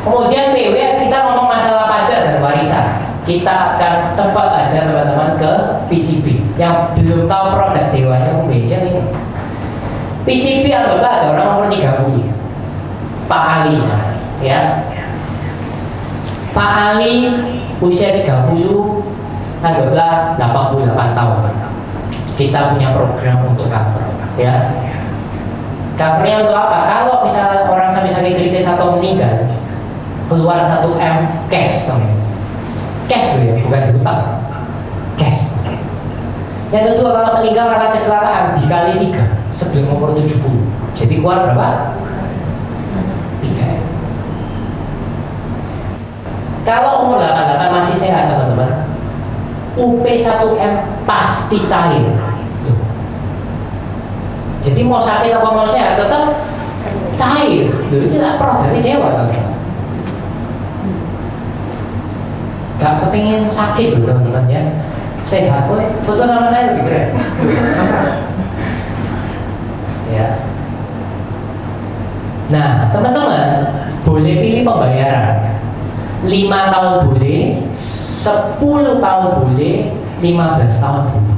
Kemudian PW kita ngomong masalah pajak dan warisan. Kita akan cepat aja teman-teman ke PCB. Yang belum tahu produk Dewanya Home Agent ini. PCB anggaplah ada orang umur 30, Pak Ali, ya. Pak Ali usia 30, anggaplah 88 tahun. Kita punya program untuk cover, ya. Covernya untuk apa? Kalau misalnya orang sampai sakit kritis atau meninggal, keluar 1 M cash, cash ya, bukan diutang, cash. Yang kedua, kalau meninggal karena kecelakaan dikali 3 sebelum umur 70, jadi keluar berapa? 3 M. Kalau umur 88 masih sehat teman-teman, UP 1 M pasti cair. Jadi mau sakit apa mau sehat tetap cair. Itu tidak perlu dari dewa teman-teman. Gak kepingin sakit loh teman-teman ya. Sehat pun foto sama saya lebih keren. Ya. Nah teman-teman boleh pilih pembayaran 5 tahun boleh, 10 tahun boleh, 15 tahun boleh.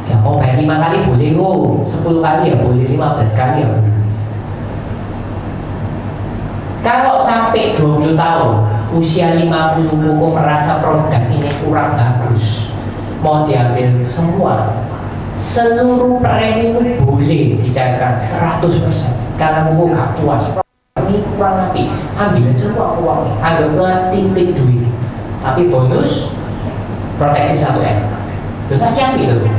Ya mau bayar 5 kali boleh kok, 10 kali ya boleh, 15 kali ya boleh. Kalau sampai 20 tahun, usia 50 kok merasa program ini kurang bagus, mau diambil semua, seluruh premi boleh dicairkan 100%. Karena kok gak puas, ini kurang api, ambil semua uangnya, anggaplah titip duit, tapi bonus proteksi 1 M. Itu tak jambi itu.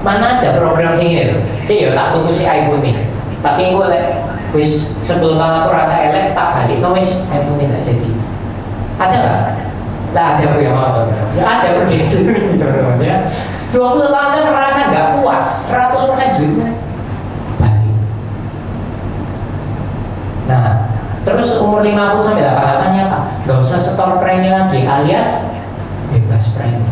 Mana ada program sing ini? Sih ya tak tunggu si iPhone ini. Tapi gue wis 10 tahun aku rasa elek tak balik no wis iPhone ini tak jadi. Ada nggak? Lah ada aku yang mau tuh. Ada begitu gitu ya. 20 tahun kan merasa nggak puas, 100% duitnya balik. Nah, terus umur 50 sampai 88 nya apa? Gak usah setor premi lagi, alias bebas premi.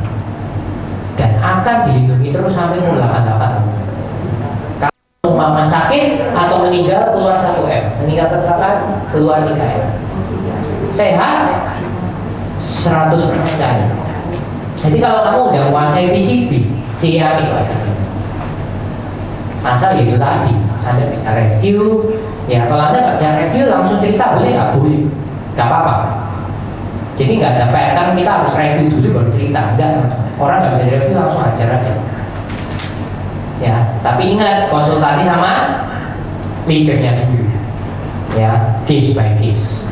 Dan akan dilindungi terus sampai umur 88. Kalau mama sakit atau meninggal keluar 1 M, meninggal kecelakaan keluar 3 M. Sehat 100% cair. Jadi kalau kamu udah menguasai PCB, CAP bahasanya. Asal itu tadi, Anda bisa review. Ya kalau Anda nggak bisa review langsung cerita boleh nggak? Boleh, nggak apa-apa. Jadi nggak ada pattern kita harus review dulu baru cerita. Enggak, orang nggak bisa review langsung ajar aja. Ya, tapi ingat konsultasi sama leadernya dulu. Ya, case by case.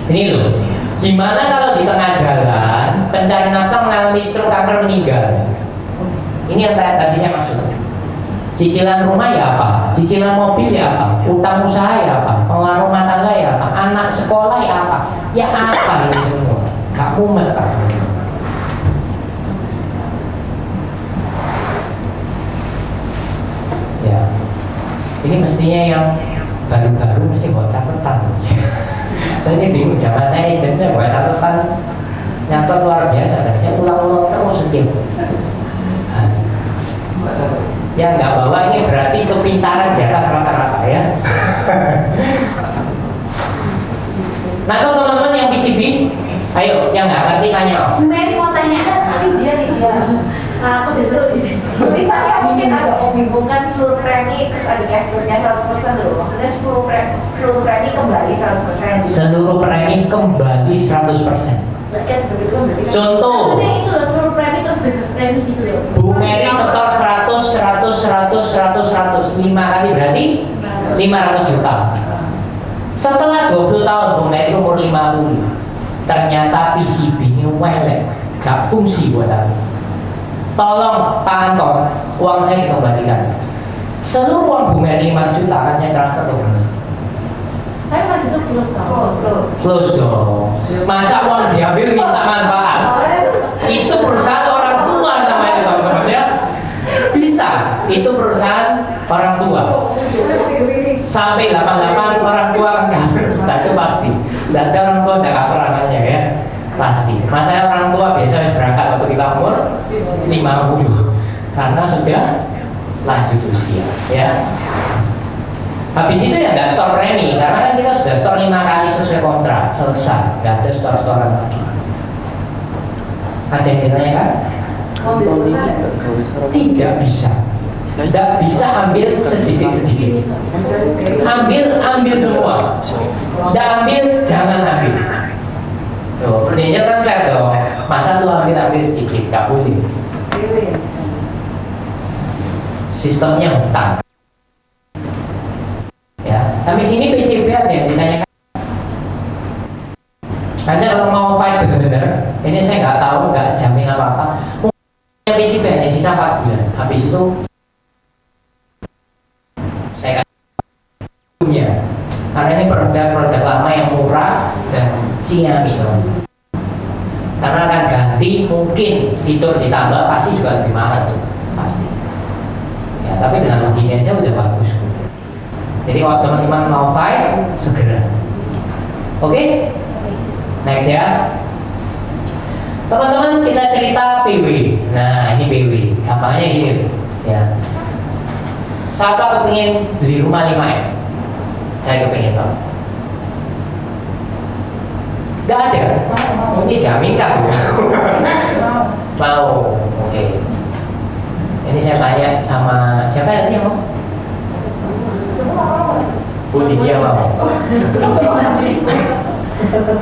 Ini loh, gimana kalau di tengah jalan pencari nafkah mengalami stroke, kanker, meninggal? Ini yang tadi saya maksud. Cicilan rumah ya apa? Cicilan mobil ya apa? Utang usaha ya apa? Pengaruh rumah tangga ya apa? Anak sekolah ya apa? Ya apa ini semua? Gak mumet kan? Ya, ini mestinya yang baru-baru mesti buat catatan. Saya ini bingung, zaman saya jadi saya buat catatan nyatet luar biasa dan saya ulang-ulang terus sedih. Yang nggak bawa ini berarti kepintaran di atas rata-rata ya. Nah kalau teman-teman yang PCB, ayo yang nggak ngerti tanya. Mary mau tanya kan kali dia nih dia. Aku dulu. Jadi saya mungkin agak membingungkan seluruh premi terus ada cashbacknya 100% dulu. Maksudnya seluruh premi kembali 100%. Seluruh premi kembali 100%. Cashback itu berarti. Contoh. Maksudnya itu loh seluruh premi terus bebas premi gitu loh. Bu Mary setor 100, 5 kali berarti 500 juta. Setelah 20 tahun Bu Mary umur 50, ternyata PCB-nya welek, gak fungsi buat aku. Tolong Pak Anton, uang saya dikembalikan. Seluruh uang Bu Mary 500 juta akan saya transfer ke Bu Mary. Tapi waktu itu close dong. Close dong. Masa uang diambil minta manfaat? Itu perusahaan orang tua namanya teman-teman ya. Bisa, itu perusahaan orang tua. Sampai 88 orang tua enggak, itu pasti. Dan orang tua enggak cover anaknya ya, pasti. Masa orang tua biasa harus berangkat waktu kita umur 50 karena sudah lanjut usia ya. Habis itu ya nggak store premi karena kan kita sudah store 5 kali sesuai kontrak, selesai, nggak ada store-storan lagi. Ada yang ditanya kan? Tahun ini nggak gawe Tidak bisa. Tidak bisa ambil sedikit-sedikit. Ambil semua. Tidak ambil, jangan ambil. Tuh, Prudential kan fair dong. Masa lu ambil sedikit, gak boleh. Sistemnya hutang. Ya, sampai sini PCB ada yang ditanyakan. Hanya kalau mau fight benar-benar, ini saya nggak tahu, nggak jamin apa-apa. Mungkin PCB hanya sisa 4 bulan. Habis itu saya punya. Karena ini produk lama yang murah dan ciamino. Karena akan ganti, mungkin fitur ditambah pasti juga lebih mahal tuh, pasti. Ya, tapi dengan begini aja udah bagus. Jadi kalau teman-teman mau fight, segera. Oke? Next ya. Teman-teman kita cerita PW. Nah ini PW. Gampangnya gini ya. Siapa kepingin beli rumah 5M? Saya kepingin tahu. Gak ada. Ini jaminkan. Mau. Oke. Ini saya tanya sama siapa tadi yang mau? Bu Lydia mau.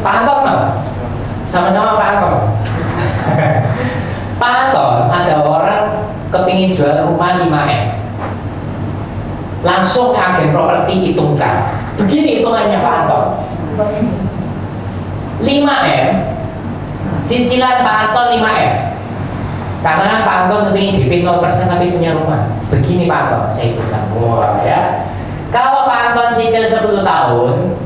Pak Anton mau? Sama-sama Pak Anton. Pak Anton, ada orang kepingin jual rumah 5M. Langsung agen properti hitungkan. Begini hitungannya Pak Anton. 5M, cicilan Pak Anton 5M. Karena Pak Anton kepingin DP 0% tapi punya rumah. Begini Pak Anton, saya hitungkan. Wah ya. Kalau Pak Anton cicil 10 tahun,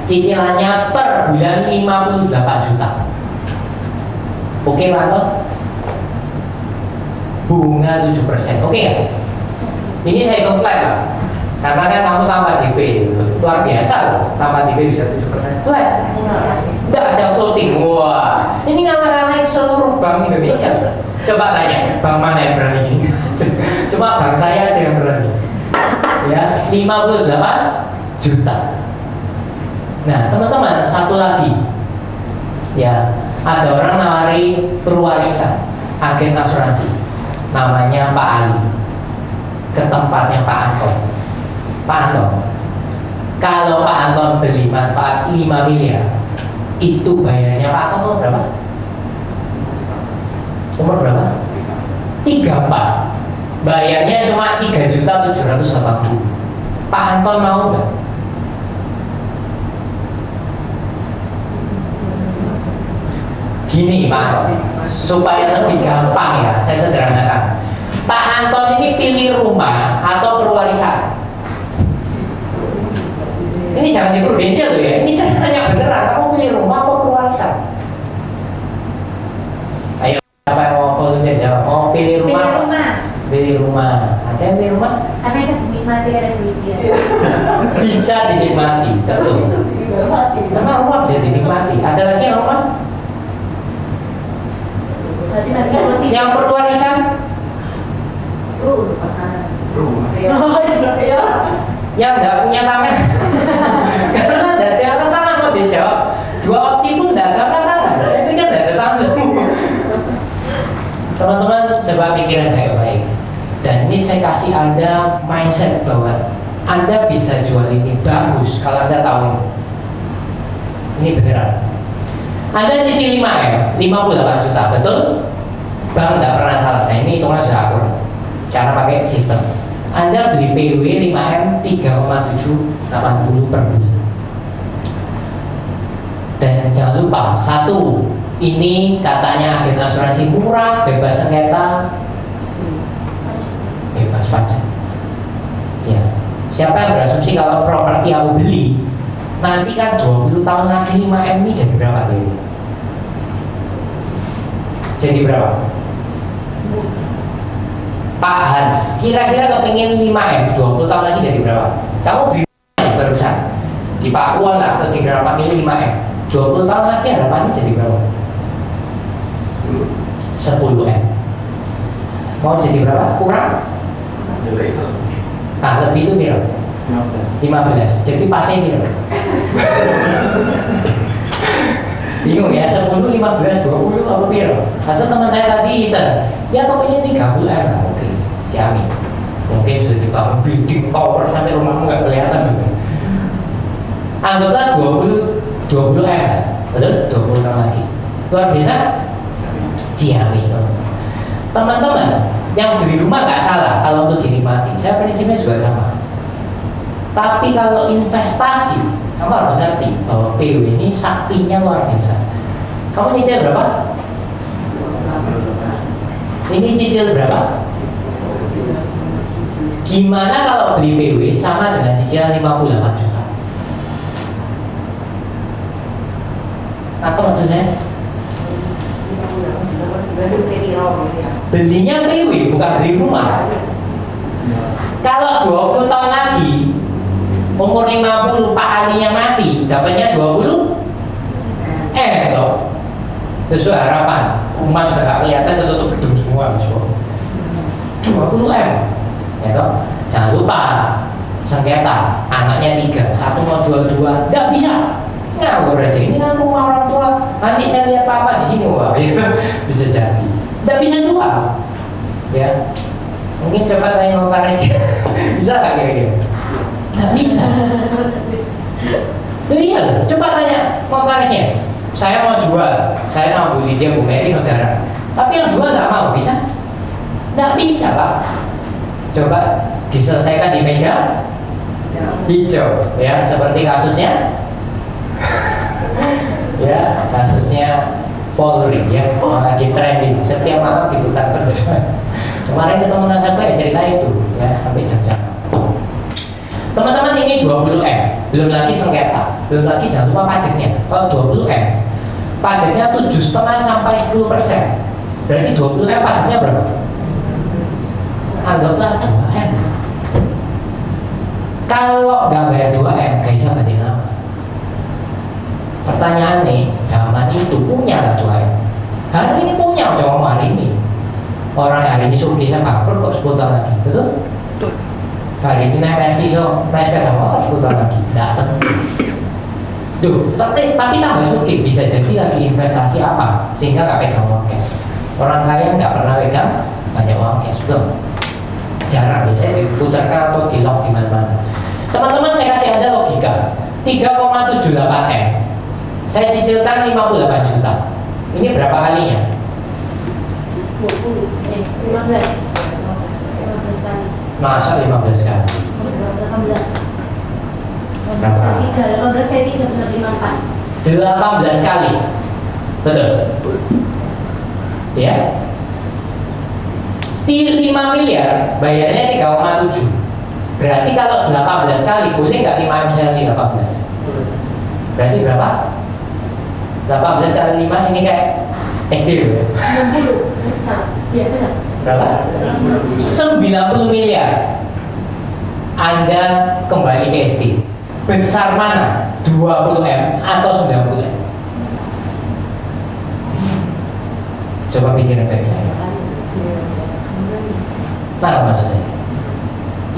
cicilannya per bulan 58 juta. Oke Pak Anton? Bunga 7%. Oke ya? Ini saya hitung flat lah. Karena kan kamu tambah DP, luar biasa loh. Tambah DP bisa 7%. Flat. Tidak ada floating. Wah, ini ngalahin seluruh bank Indonesia. Coba tanya, bank mana yang berani ini? Cuma bank saya aja yang berani. Ya, 58 juta. Nah, teman-teman, satu lagi. Ya, ada orang nawari perwarisan, agen asuransi. Namanya Pak Ali. Ke tempatnya Pak Anton. Pak Anton, kalau Pak Anton beli manfaat 5 miliar, itu bayarnya Pak Anton umur berapa? Umur berapa? 34. Bayarnya cuma 3.780.000. Pak Anton mau nggak? Gini Pak Anton, supaya lebih gampang ya, saya sederhanakan. Pak Anton ini pilih rumah atau perwarisan? Ini jangan di Prudential tuh ya. Ini saya tanya beneran, kamu pilih rumah atau perwarisan? Ayo, siapa yang mau volunteer jawab? Oh, pilih rumah. Pilih rumah. Pilih rumah. Ada yang pilih rumah? Karena bisa dinikmati ada duitnya. Bisa dinikmati, betul. Karena rumah bisa dinikmati. Ada lagi yang rumah? Berarti nanti masih Yang perwarisan? Yang nggak punya tangan. Karena dari angkat tangan mau dijawab. Dua opsi pun nggak ada angkat tangan. Saya pikir nggak ada tangan semua. Teman-teman coba pikiran baik-baik. Dan ini saya kasih Anda mindset bahwa Anda bisa jual ini bagus kalau Anda tahu ini. Ini beneran. Anda cicil 5M, 58 juta, betul? Bank nggak pernah salah. Nah ini hitungan sudah akurat. Cara pakai sistem. Anda beli PW 5M 3,780 per bulan. Dan jangan lupa, satu, ini katanya agen asuransi murah, bebas sengketa, bebas pajak. Ya. Siapa yang berasumsi kalau properti aku beli, nanti kan 20 tahun lagi 5M ini jadi berapa Dewi? Jadi berapa? Pak Hans, kira-kira kepingin 5M 20 tahun lagi jadi berapa? Kamu beli barusan di Papua lah ke 3 milih 5M 20 tahun lagi harapannya jadi berapa? 10M. Mau jadi berapa? Kurang? Nah lebih itu berapa? 15. Jadi pasnya berapa? Bingung ya, 10, 15, 20 apa berapa? Atau teman saya tadi iseng, ya kepingin 30M. Oke, jamin. Mungkin sudah dibangun building tower sampai rumahmu nggak kelihatan gitu. Anggaplah 20 M, betul? 20 lagi. Luar biasa. Ciami. Teman-teman, yang beli rumah nggak salah kalau untuk dinikmati. Saya prinsipnya juga sama. Tapi kalau investasi, kamu harus ngerti bahwa PW ini saktinya luar biasa. Kamu nyicil berapa? Ini cicil berapa? Gimana kalau beli PW sama dengan cicilan 58 juta? Apa maksudnya? Belinya PW bukan beli rumah. Kalau 20 tahun lagi umur 50 Pak Alinya mati, dapatnya 20 toh. Sesuai harapan. Rumah sudah gak kelihatan, tertutup gedung semua 20 M. Ya toh? Jangan lupa sengketa, anaknya 3, satu mau jual 2, nggak bisa. Ngawur aja, ini kan rumah orang tua. Nanti saya lihat papa di sini, wah, bisa jadi. Nggak bisa jual, ya. Mungkin coba tanya notaris, bisa nggak kira-kira? Nggak bisa. Iya, coba tanya notarisnya. Saya mau jual, saya sama Bu Lydia, Bu Mary, saudara. Tapi yang jual nggak mau, bisa? Nggak bisa, Pak. Coba diselesaikan di meja hijau, ya, seperti kasusnya. Ya, kasusnya Polri ya, lagi trending setiap malam diputar terus. Kemarin ketemu nasabah ya cerita itu ya, sampai jam-jam. Teman-teman, ini 20 M, belum lagi sengketa, belum lagi jangan lupa pajaknya. Kalau 20 M, pajaknya 7,5 sampai 10%. Berarti 20 M pajaknya berapa? Anggaplah 2 M. Kalau nggak bayar 2 M, gak bisa banding lama. Pertanyaan nih, zaman itu punya nggak 2 M? Hari ini punya, cuma hari ini. Orang hari ini sukses bangkrut kok 10 tahun lagi, betul? Hari ini naik Messi, naik sepeda motor 10 tahun lagi, nggak penting. Duh, tapi tambah sukses, bisa jadi lagi investasi apa sehingga nggak pegang uang cash. Orang kaya nggak pernah pegang banyak uang cash, betul? Jarang, biasanya diputarkan atau di lock di mana-mana. Teman-teman, saya kasih Anda logika 3,78 M. Saya cicilkan 58 juta. Ini berapa kalinya? 15 kali. Masa 15 kali? 18 saya 3 benar 18 kali. Betul? Ya. 5 miliar bayarnya 3,7. Berarti kalau 18 kali boleh nggak 5 misalnya 18? Berarti berapa? 18 kali 5 ini kayak SD ya? 60. Iya benar. Berapa? 90 miliar. Anda kembali ke SD. Besar mana? 20 M atau 90 M? Coba pikirin baik-baik. Nah, maksud saya,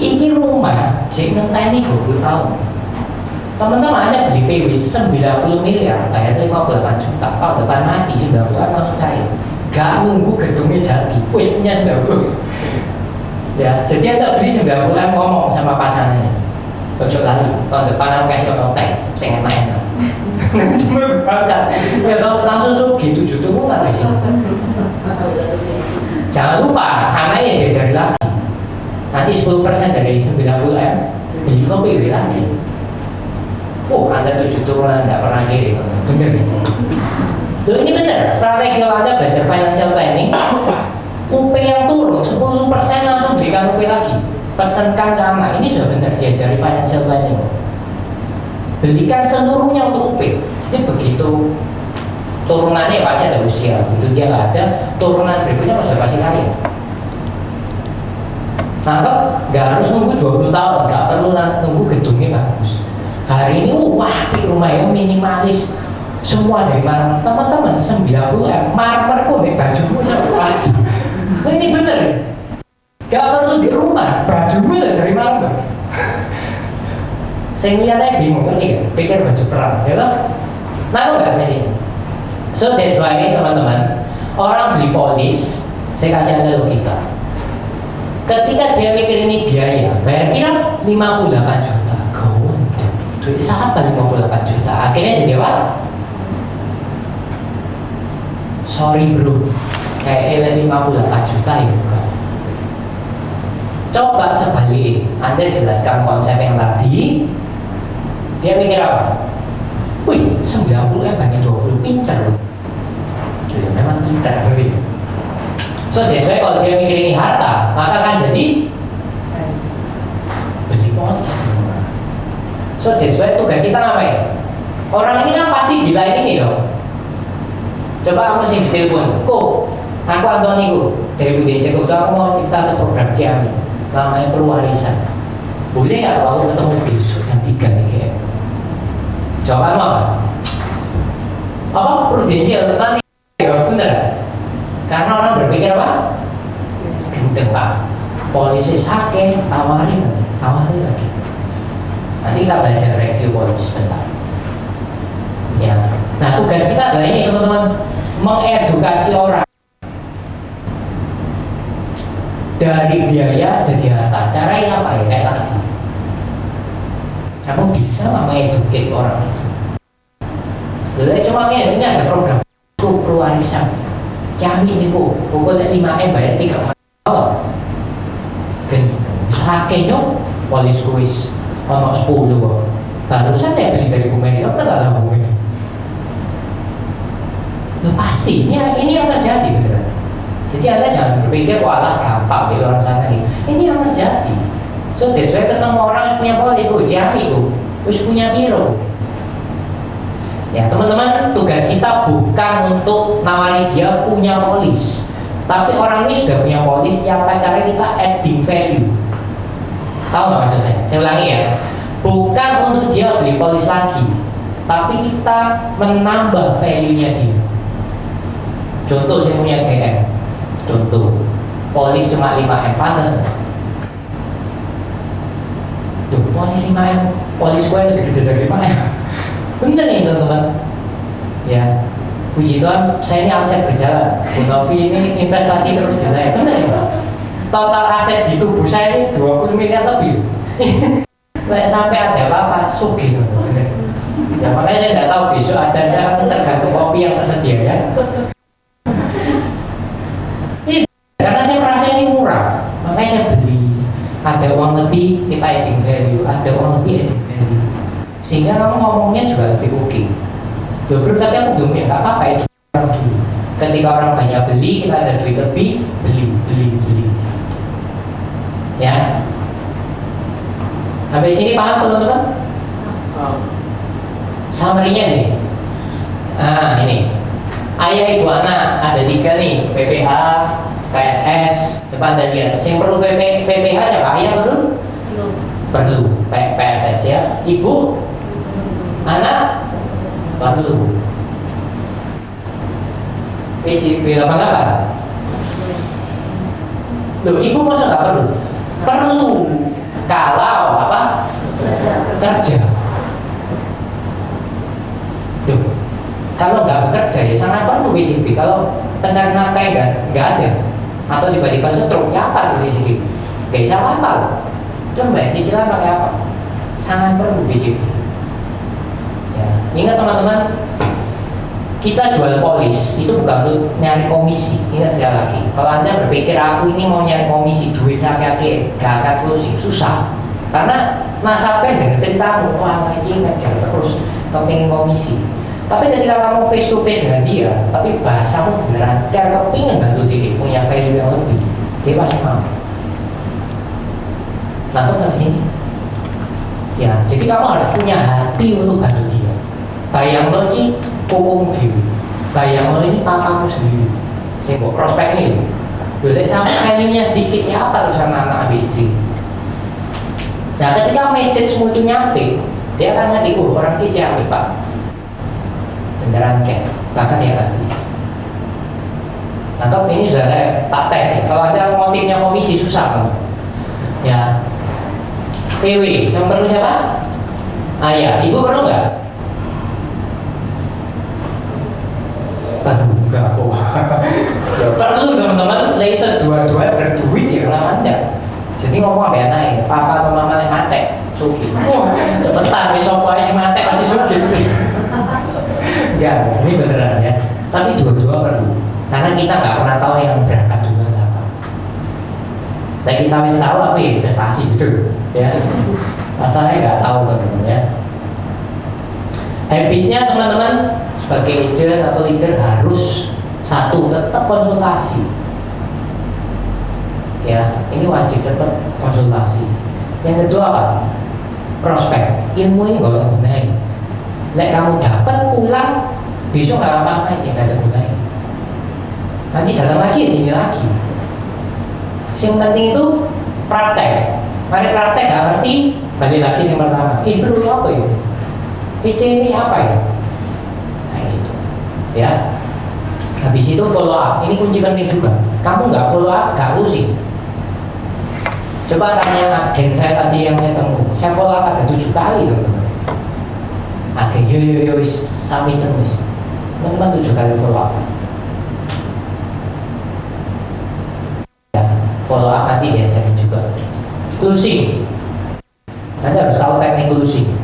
ini rumah jangan ini 20 tahun. Teman-teman, Anda beli PW 90 miliar, bayar 58 juta. Kalau depan mati 90 langsung cair. Gak nunggu gedungnya jadi, wis punya 90. Ya, jadi Anda beli 90 ngomong sama pasangannya. Ojo lali, tahun depan aku kasih otek, saya enak-enak. Cuma berbakat, ya langsung sugi 7 turunan di sini. Jangan lupa, anaknya diajari lagi. Nanti 10% dari 90 M beli PW lagi. Oh, Anda 7 turunan tidak pernah kiri, bener ya? Loh, ini bener, strategi kalau Anda belajar financial planning, UP yang turun 10% langsung berikan UP lagi. Pesankan ke anak, ini sudah benar diajari financial planning. Belikan seluruhnya untuk UP. Jadi begitu turunannya pasti ada usia, begitu dia nggak ada, turunan berikutnya sudah pasti kaya. Nangkep? Nggak harus nunggu 20 tahun, nggak perlu nunggu gedungnya bagus. Hari ini wah di rumah yang minimalis, semua dari mana? Teman-teman 90 M, marmer kok bajumu sampai pas. Nah, ini bener. Gak perlu di rumah, bajumu dari marmer. Saya ngeliatnya bingung kan ya, pikir baju perang, ya kan? Nah, aku nggak sampai sini. So that's why teman-teman, orang beli polis, saya kasih Anda logika. Ketika dia mikir ini biaya, bayar kira 58 juta. Gawon, duit siapa 58 juta? Akhirnya jadi apa? Sorry bro, kayak 58 juta ya bukan. Coba sebaliknya, Anda jelaskan konsep yang tadi. Dia mikir apa? Wih, 90 bagi 20, pinter loh. Ya, memang pinter, ngerti? So, that's why kalau dia mikir ini harta, maka kan jadi beli polis. So, that's why tugas kita ngapain? Orang ini kan pasti gila ini dong. Coba kamu sih ditelepon, kok aku Antoni kok dari Indonesia, kebetulan aku mau cipta ke program Ciami namanya perwarisan. Boleh nggak kalau aku ketemu besok jam 3 nih kayak? Jawaban apa? Apa prudensial nanti? Ya bener. Karena orang berpikir apa? Gendeng pak. Polisi sakit, tawarin lagi. Nanti kita belajar review polisi sebentar. Ya. Nah tugas kita adalah ini teman-teman, mengedukasi orang dari biaya jadi harta. Caranya apa ya? Kayak tadi. Kamu bisa nggak mengedukasi orang itu? Jadi cuma ini ada program perwarisan. Cami ini kok, pokoknya 5M bayar 3 kali. Dan sakitnya polis kuis, ono 10 kok. Barusan ya beli dari Bumenio, kan nggak sama Bumenio. Nah, pasti ini yang terjadi beneran. Jadi Anda jangan berpikir walah gampang di luar sana ini. Ini yang terjadi. So that's why ketemu orang yang punya polis, Cami harus punya biro. Ya teman-teman, tugas kita bukan untuk nawari dia punya polis, tapi orang ini sudah punya polis, yang cara kita adding value. Tahu nggak maksud saya? Saya ulangi ya, bukan untuk dia beli polis lagi, tapi kita menambah value-nya dia. Contoh saya punya GM, contoh polis cuma 5M, pantas nggak? Tuh polis 5M, polis gue lebih gede dari 5M. Bener nih teman-teman. Ya, puji Tuhan, saya ini aset berjalan. Bu Novi ini investasi terus di saya. Bener ya Pak? Total aset di tubuh saya ini 20 miliar lebih. Sampai ada apa-apa, sugih bener. Ya makanya saya nggak tahu besok ada tergantung kopi yang tersedia ya. Karena saya merasa ini murah, makanya saya beli. Ada uang lebih, kita adding value. Ada uang lebih, adding value. Sehingga kamu ngomongnya juga lebih oke. Bro, tapi aku belum ya, nggak apa-apa itu orang dulu. Ketika orang banyak beli, kita ada duit lebih, beli. Ya. Sampai sini paham teman-teman? Summary-nya nih. Nah ini, ayah ibu anak ada 3 nih, PPH, PSS, depan dan dia. Yang perlu PPH siapa? Ayah perlu PSS ya. Ibu, anak perlu. PJB 88. Loh, ibu masa nggak perlu? Perlu kalau apa? Kerja. Loh, kalau nggak bekerja ya sangat perlu PJB. Kalau pencari nafkah nggak ada, atau tiba-tiba stroke, ya apa tuh PJB? Nggak bisa apa? Itu mbak cicilan pakai apa? Sangat perlu PJB. Ya, ingat teman-teman, kita jual polis itu bukan untuk nyari komisi. Ingat sekali lagi, kalau Anda berpikir aku ini mau nyari komisi, duit saya kakek gak akan closing, susah. Karena nasabah dengan ceritamu, wah ini ngejar terus kepingin komisi. Tapi ketika kamu face to face dengan dia, tapi bahasamu beneran kayak kepingin bantu dia punya value yang lebih, dia pasti mau. Nangkep nggak sini? Ya, jadi kamu harus punya hati untuk bantu dia. Bayang lo sih, kokong dewi. Bayang lo ini papamu sendiri. Saya buat prospek ini. Boleh sampai kayunya sedikit ya apa terusan anak istri. Nah, ketika message-mu itu nyampe, dia akan ngerti, orang ini capek pak. Beneran kayak, bahkan ya tadi. Nangkep ini sudah saya tak tes ya. Kalau ada motifnya komisi susah kan? Ya. PW, yang perlu siapa? Ayah, ibu perlu nggak? Perlu nggak kok? Ya perlu teman-teman, laser dua-dua berduit ya kenapa enggak? Jadi ngomong apa anak papa atau mama yang mate, suki. Wah, cepetan besok aja mate pasti suki. Ya, ini beneran ya. Tapi dua-dua perlu. Karena kita nggak pernah tahu yang berangkat duluan siapa. Dan kita harus tahu apa investasi gitu, ya. Saya nggak tahu teman-teman ya. Habitnya teman-teman sebagai agent atau leader harus satu tetap konsultasi. Ya, ini wajib tetap konsultasi. Yang kedua apa? Prospek. Ilmu ini nggak gunain. Lek kamu dapat pulang besok nggak apa-apa, ya nggak ada gunanya. Nanti datang lagi, ini lagi. Yang penting itu praktek. Mari praktek nggak ngerti, balik lagi yang pertama. Perlu apa itu? PC ini apa ya? Nah gitu. Ya. Habis itu follow up. Ini kunci penting juga. Kamu nggak follow up, nggak pusing. Coba tanya agen saya tadi yang saya temui. Saya follow up ada 7 kali teman-teman. Agen yo wis sami terus. Teman-teman 7 kali follow up. Ya, follow up nanti dia saya juga. Closing. Anda harus tahu teknik closing.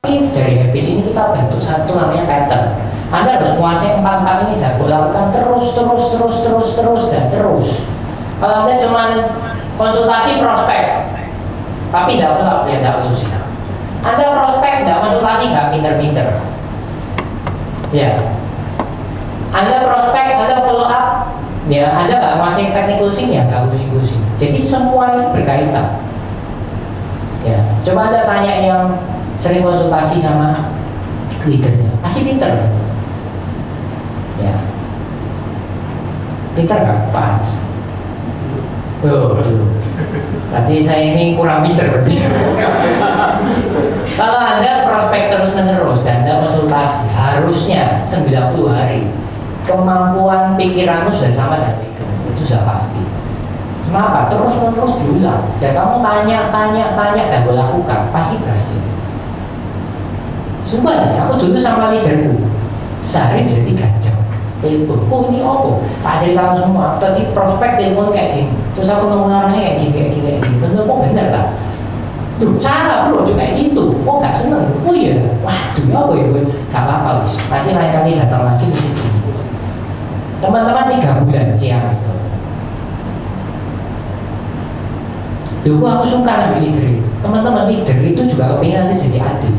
Tapi dari habit ini kita bentuk satu namanya pattern. Anda harus menguasai 4 ini dan lakukan terus. Kalau Anda cuma konsultasi prospek, tapi tidak follow up, ya tidak closing. Anda prospek, tidak konsultasi, nggak pinter-pinter. Ya, Anda prospek, Anda follow up, ya Anda nggak menguasai teknik closing, ya nggak closing. Jadi semua itu berkaitan. Ya, coba Anda tanya yang sering konsultasi sama leadernya, pasti pinter. Ya, pinter nggak? Pas. Berarti saya ini kurang pinter berarti. Kalau Anda prospek terus menerus dan Anda konsultasi, harusnya 90 hari kemampuan pikiranmu sudah sama dengan itu sudah pasti. Kenapa? Terus menerus diulang dan kamu tanya dan lakukan, pasti berhasil. Sumpah nih, aku dulu sama leaderku sehari bisa 3 jam telepon, kok ini apa? Tak cerita semua, tadi prospek telepon kayak gini. Terus aku ngomong orangnya kayak gini. Bener kok bener tak? Duh, salah bro, juga kayak gitu. Kok gak seneng? Oh iya, waduh apa ya? Gak apa-apa wis. Nanti lain kali datang lagi di situ. Teman-teman 3 bulan ciam itu. Duh, aku suka sama leader. Teman-teman leader itu juga kepingin nanti jadi adik.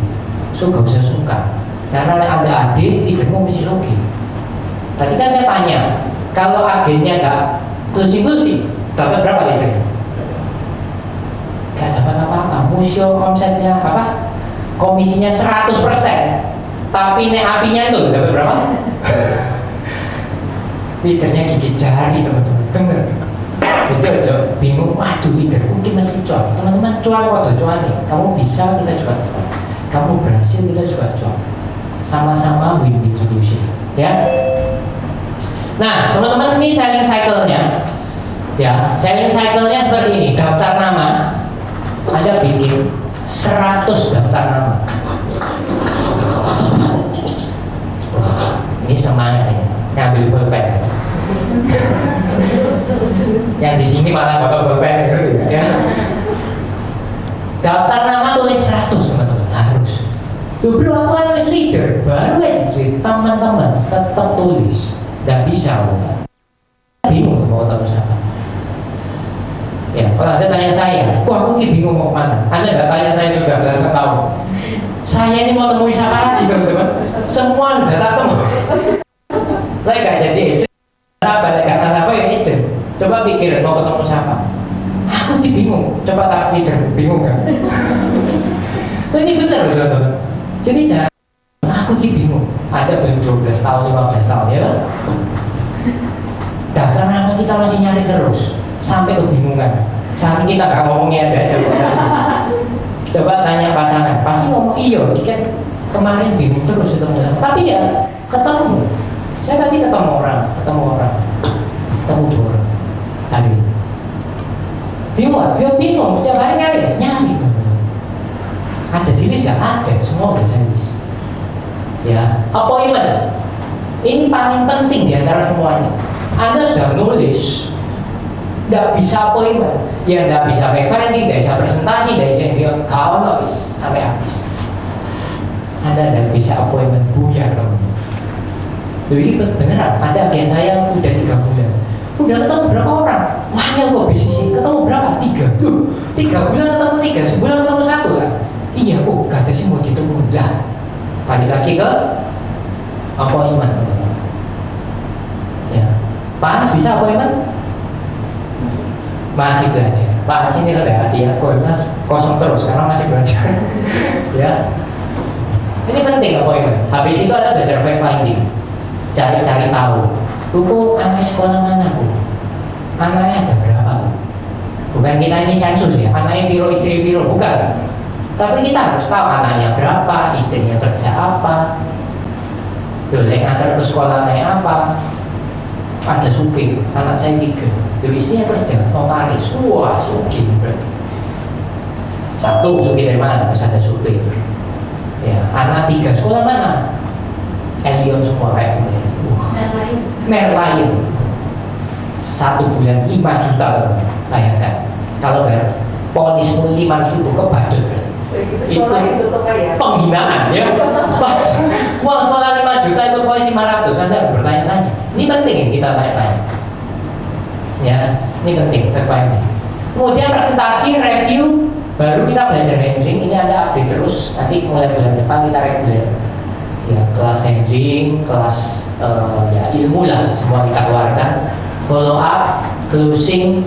So gak usah suka. Karena ada adik, leadermu mesti suki. Tadi kan saya tanya, kalau agennya gak closing, dapat berapa leader? Gak dapat apa-apa. Museum omsetnya apa? Komisinya 100%. Tapi nek apinya itu dapat berapa? Leadernya gigit jari teman-teman. Bener. Itu aja bingung. Waduh leader mungkin masih cuan. Teman-teman cuan waktu cuan nih. Kamu bisa, kita juga cuan. Kamu berhasil, kita juga cuan. Sama-sama win-win solution. Ya. Nah, teman-teman ini selling cycle-nya. Ya, selling cycle-nya seperti ini. Daftar nama, Anda bikin 100 daftar nama. Ini semangat ya. Ngambil pulpen. Yang di sini malah bapak pulpen gitu ya. Daftar nama tulis 100 teman-teman, harus. Tuh bro, aku kan leader, baru aja teman-teman tetap tulis. Nggak bisa, bukan? Bingung mau tahu siapa. Ya, kalau Anda tanya saya, kok aku bingung mau kemana? Anda nggak tanya saya juga, nggak usah tahu. Saya ini mau temui siapa lagi teman-teman? Semua sudah tak temu. Saya nggak jadi agent, sabar, nggak apa ya agent. Coba pikir mau ketemu siapa? Aku bingung. Coba tak pikir, bingung kan? Ini benar loh teman-teman. Jadi jangan. Aku bingung. Ada belum 12 tahun, 15 tahun ya kan? Daftar nama kita masih nyari terus sampai kebingungan. Saking kita gak ngomongnya ada aja. Coba tanya pasangan, pasti ngomong iya. Kan kemarin bingung terus ketemu. Tapi ya ketemu. Saya tadi ketemu orang. Ketemu 2 orang. Hari ini. Bingung. Setiap hari nyari. Ada diri nggak ada, semua udah service. Ya, appointment ini paling penting di antara semuanya. Anda sudah nulis nggak bisa appointment, ya nggak bisa fact finding, nggak bisa presentasi, nggak bisa dia kawan habis sampai habis. Anda nggak bisa appointment buyar kamu. Jadi beneran, ada agen saya udah 3 bulan, udah ketemu berapa orang? Wah ini kok bisnis ini ketemu berapa? 3. Tuh, 3 bulan ketemu 3, sebulan ketemu 1 kan? Iya kok, gak ada sih mau ditemu lah. Balik lagi ke appointment. Ya, Pak bisa appointment? Masih belajar. Pak ini rendah hati ya, Mas kosong terus karena masih belajar. Ya, ini penting appointment. Habis itu ada belajar fact finding, cari-cari tahu. Buku anak sekolah mana bu? Anaknya ada berapa bu? Bukan kita ini sensus ya, anaknya biro istri biro bukan. Tapi kita harus tahu anaknya berapa, istrinya kerja apa, boleh ngantar ke sekolah naik apa. Ada supir, anak saya 3, istrinya kerja, notaris, wah sugih berarti. 1 sugih dari mana? Harus ada supir. Ya, anak 3 sekolah mana? Elion semua kayak gini. Merlion 1 bulan 5 juta, bayangkan. Kalau bayar polis 5.000 ke budget itu penghinaan ya. Uang sekolah 5 juta itu polis 500, Anda bertanya-tanya. Ini penting kita tanya-tanya. Ya, ini penting fact finding. Kemudian presentasi, review, baru kita belajar handling. Ini ada update terus. Nanti mulai bulan depan kita reguler. Ya, kelas handling, kelas ya ilmu lah semua kita keluarkan. Follow up, closing,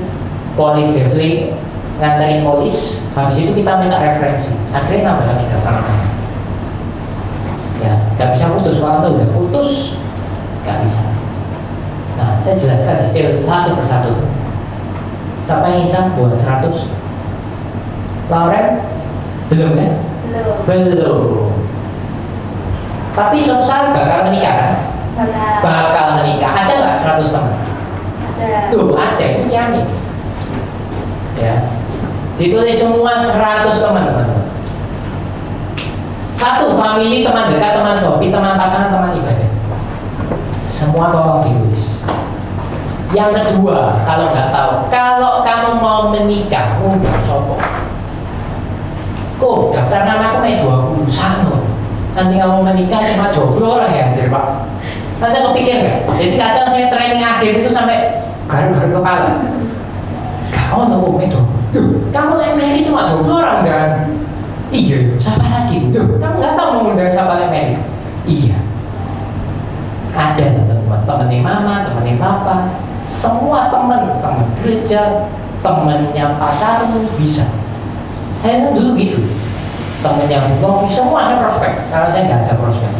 police definitely, nganterin polis. Habis itu kita minta referensi. Akhirnya nambah lagi daftar. Ya, nggak bisa putus. Kalau udah putus, nggak bisa. Nah, saya jelaskan detail satu persatu. Siapa yang bisa buat 100? Lauren? Belum ya? Belum. Tapi suatu saat bakal menikah kan? Bakal menikah. Ada nggak 100 teman? Ada. Tuh, ada. Ini jamin. Ya. Ditulis semua 100 teman, teman-teman. 1 family, teman dekat, teman hobi, teman pasangan, teman ibadah. Semua tolong ditulis. Yang kedua, kalau nggak tahu, kalau kamu mau menikah, undang sopo. Kok daftar nama aku main 21. Nanti kamu menikah cuma 20 orang ya, hadir Pak. Nanti kepikir nggak? Jadi kadang saya training akhir itu sampai garu-garu kepala. Kau nunggu itu, kamu MRI cuma 20 orang dan iya, siapa lagi? Kamu nggak tahu mau undang siapa MRI? Iya. Ada teman-teman, temennya mama, temennya papa, semua teman gereja, temennya pacarmu bisa. Saya dulu gitu, temennya Bu Novi, semua saya prospek, karena saya nggak ada prospek.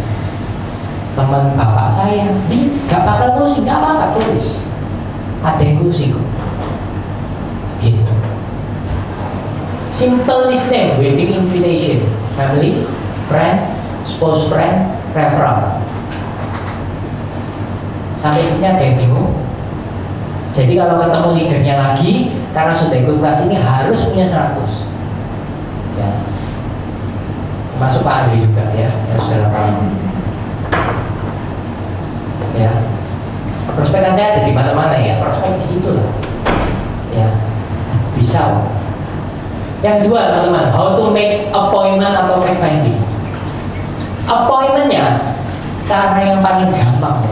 Teman bapak saya, nggak bakal tulis, nggak apa-apa tulis. Ada yang tulis kok. Gitu. Simple list name, wedding invitation, family, friend, spouse friend, referral. Sampai sini ada yang bingung. Jadi kalau ketemu leadernya lagi, karena sudah ikut kelas ini harus punya 100. Ya. Masuk Pak Andri juga ya, yang sudah lama. Ya. Prospekan saya ada di mana-mana ya, prospek di situ lah. Ya. Bisa. Yang kedua teman-teman, how to make appointment atau fact finding. Appointmentnya cara yang paling gampang,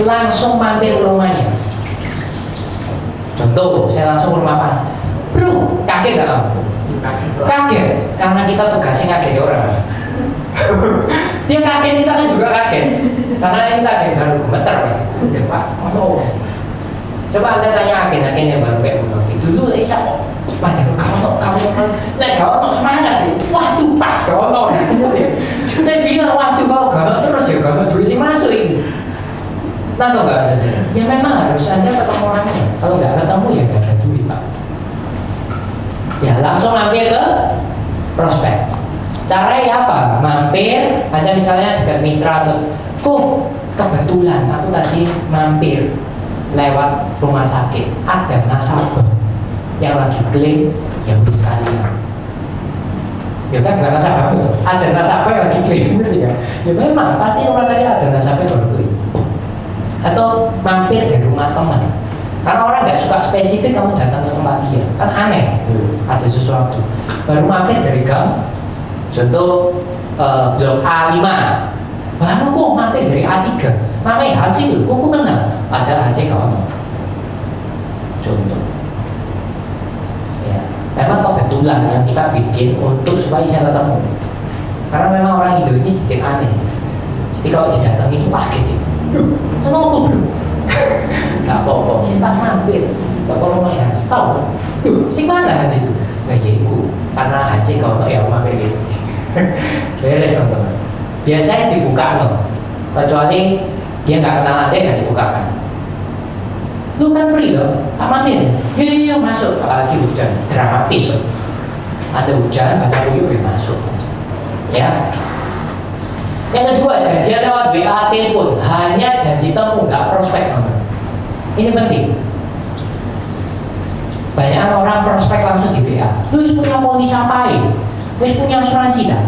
langsung mampir ke rumahnya. Contoh, saya langsung ke rumah Pak. Bro, kaget gak kamu? Kaget, karena kita tugasnya ngaget orang. Dia kaget, kita kan juga kaget. Karena ini kaget baru gemeter pasti. Udah Pak, oh. Coba Anda tanya agen-agen yang baru kayak begini. Dulu Lisa kok, padahal kamu nek kamu semangat ya. Waduh pas kamu. Saya bilang waduh kalau terus ya kalau duit sih masuk ini. Tahu nggak saya? Ya memang harus Anda ketemu orangnya. Kalau nggak ketemu ya nggak ada duit Pak. Ya langsung mampir ke prospek. Caranya apa? Mampir, Anda misalnya dekat mitra atau kebetulan aku tadi mampir lewat rumah sakit ada nasabah yang lagi klaim ya wis sekalian. Ya kan nggak nasabah itu, ada nasabah yang lagi klaim ya. Ya memang pasti rumah sakit ada nasabah yang baru klaim. Atau mampir ke rumah teman Karena orang nggak suka spesifik kamu datang ke tempat dia, kan aneh. Ada sesuatu. Baru mampir dari gang, contoh blok A5, baru kok mampir dari A3, namanya Haji, kok kenal? Ada Haji kawan. Contoh. Ya, memang kebetulan yang kita bikin untuk supaya bisa ketemu. Karena memang orang Indo ini sedikit aneh. Jadi kalau didatangi kaget ya. Kenapa bro? Gak apa-apa, sih pas mampir ke rumahnya, tahu kan? Si mana Haji itu? Nah ya itu, karena Haji kalau ya mampir gitu. Beres teman-teman. Biasanya dibuka no, kecuali dia nggak kenal Anda nggak dibukakan. Lu kan free dong, tak mampir. Iya masuk, apalagi hujan, dramatis loh. Ada hujan, bahasa kuyup ya masuk. Ya. Yang kedua, janjian lewat WA, telepon, hanya janji temu, nggak prospek sama. Ini penting. Banyak orang prospek langsung di WA. Lu punya polis apa ini? Lu punya asuransi dah?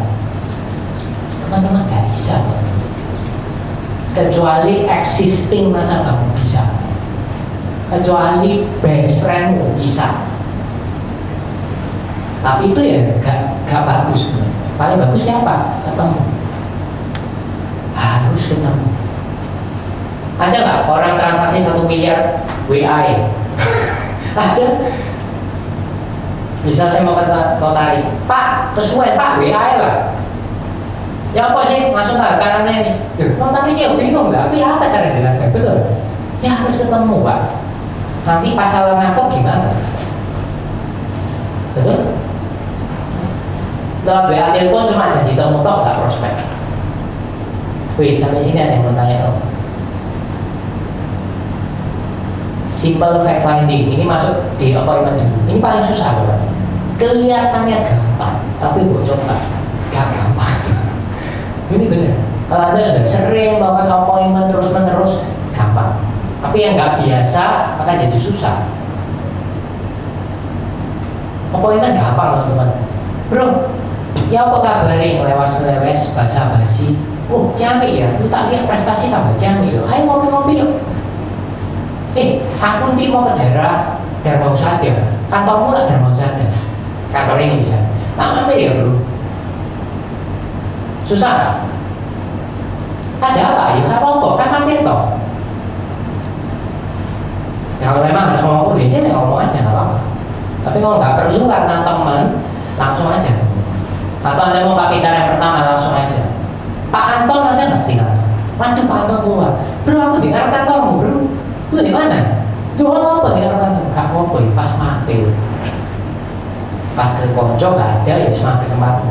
Teman-teman nggak bisa. Kecuali existing masa kamu bisa. Kecuali best friendmu bisa. Tapi itu ya gak bagus. Paling bagus siapa? Ketemu. Harus ketemu. Ada nggak orang transaksi 1 miliar WA? Ada. Misal saya mau ke notaris, Pak, sesuai Pak WA lah. Ya apa sih masuk nggak karena ini? Notarisnya bingung nggak? Tapi apa cara jelaskan? Betul. Ya harus ketemu Pak. Nanti pasal nangkep gimana? Betul? Lewat WA telepon cuma janji temu tok nggak prospek. Wih, sampai sini ada yang mau tanya dong. Simple fact finding, ini masuk di appointment dulu. Ini paling susah kan? Kelihatannya gampang, tapi bocor gak gampang. Ini benar. Kalau Anda sudah sering melakukan appointment terus-menerus, gampang. Tapi yang nggak biasa akan jadi susah. Appointment gampang teman-teman. Bro, ya apa kabar nih lewes-lewes basa-basi? Oh, jamik ya, lu tak lihat prestasi tambah jamik loh. Ayo ngopi-ngopi yuk. Aku nanti mau ke daerah Dharma Husada. Kantormu lah Dharma Husada. Kantor ini bisa. Tak mampir ya bro. Susah. Ada apa? Ya nggak apa-apa, kan mampir toh. Ya, kalau memang harus ngomong beda ya ngomong aja nggak apa-apa. Tapi kalau nggak perlu karena teman, langsung aja. Atau Anda mau pakai cara yang pertama langsung aja. Pak Anton ada nggak tinggal? Waduh Pak Anton keluar. Bro aku dengar kantormu bro. Lu di mana? Lu apa dengar kantor? Gak apa-apa ya pas mampir. Pas ke konco gak ada ya mampir tempatmu.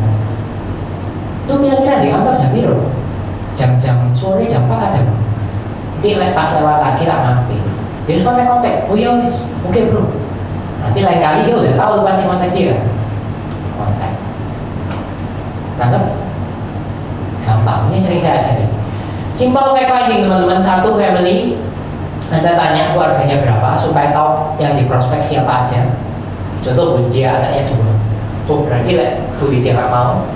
Lu kira-kira di kantor jam berapa? Jam-jam sore jam 4 ada nggak? Nanti pas lewat lagi tak mampir. Dia kontak-kontak. Oh iya wis. Oke bro. Nanti lain kali dia udah tahu lu pasti kontak dia. Kontak. Nangkep? Gampang, ini sering saya ajarin. Simple fact finding teman-teman. Satu family, Anda tanya keluarganya berapa supaya tahu yang di prospek siapa aja. Contoh Bu Lydia anaknya 2. Tuh berarti Bu Lydia nggak mau,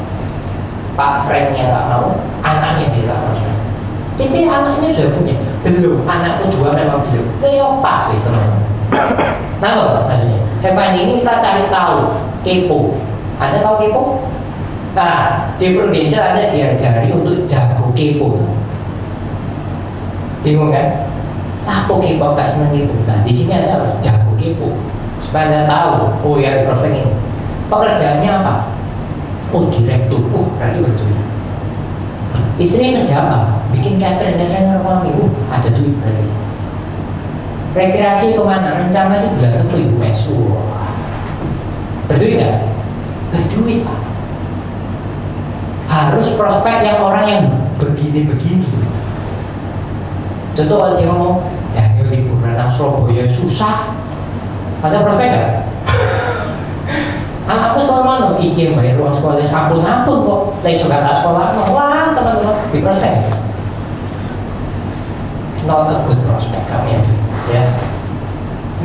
Pak Franknya nggak mau, anaknya bisa prospek. Jadi anaknya sudah punya, belum. Anakku 2 memang belum. Itu yang pas wis teman-teman. Nangkep maksudnya? Fact finding ini kita cari tahu, kepo. Anda tahu kepo? Nah, di Prudential Anda diajari untuk jago kepo. Bingung kan? Apa kepo gak seneng kepo? Nah, di sini Anda harus jago kepo supaya Anda tahu. Oh ya, prospek ini pekerjaannya apa? Oh direktur. Oh berarti betul. Istrinya kerja apa? Bikin catering dan trainer suami. Ada duit berarti. Rekreasi kemana? Rencana sih bulan itu US. Wah, berduit nggak? Berduit Pak. Harus prospek yang orang yang begini-begini. Contoh kalau dia ngomong Daniel liburan nang Surabaya susah, ada prospek nggak? Anakku sekolah mana? Iki bayar uang sekolah sampun kok. Lagi suka tak sekolah, wah teman-teman di prospek. Not a good prospect kami itu, ya.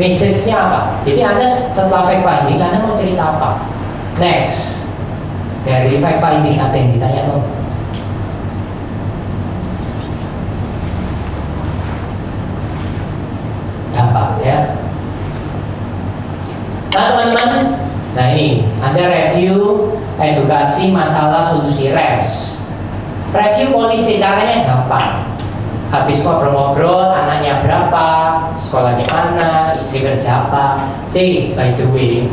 Message-nya apa? Jadi Anda setelah fact finding, Anda mau cerita apa? Next. Dari fact finding ada yang ditanya tuh. Gampang ya. Nah teman-teman, nah ini ada review edukasi masalah solusi RES. Review polisi caranya gampang. Habis ngobrol-ngobrol, anaknya berapa, sekolahnya mana, istri kerja apa. C, by the way,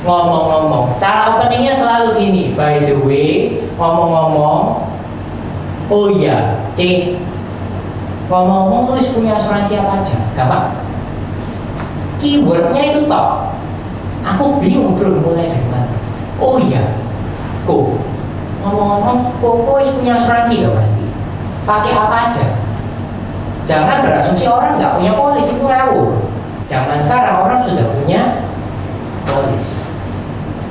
ngomong-ngomong, cara openingnya selalu gini. By the way, ngomong-ngomong, oh iya, C, ngomong-ngomong tuh punya asuransi apa aja, gampang. Keywordnya itu toh. Aku bingung bro, mulai dari mana. Oh iya, kok ngomong-ngomong, kok punya asuransi dong pasti. Pakai apa aja? Jangan berasumsi orang nggak punya polis, itu ngawur. Zaman sekarang orang sudah punya polis.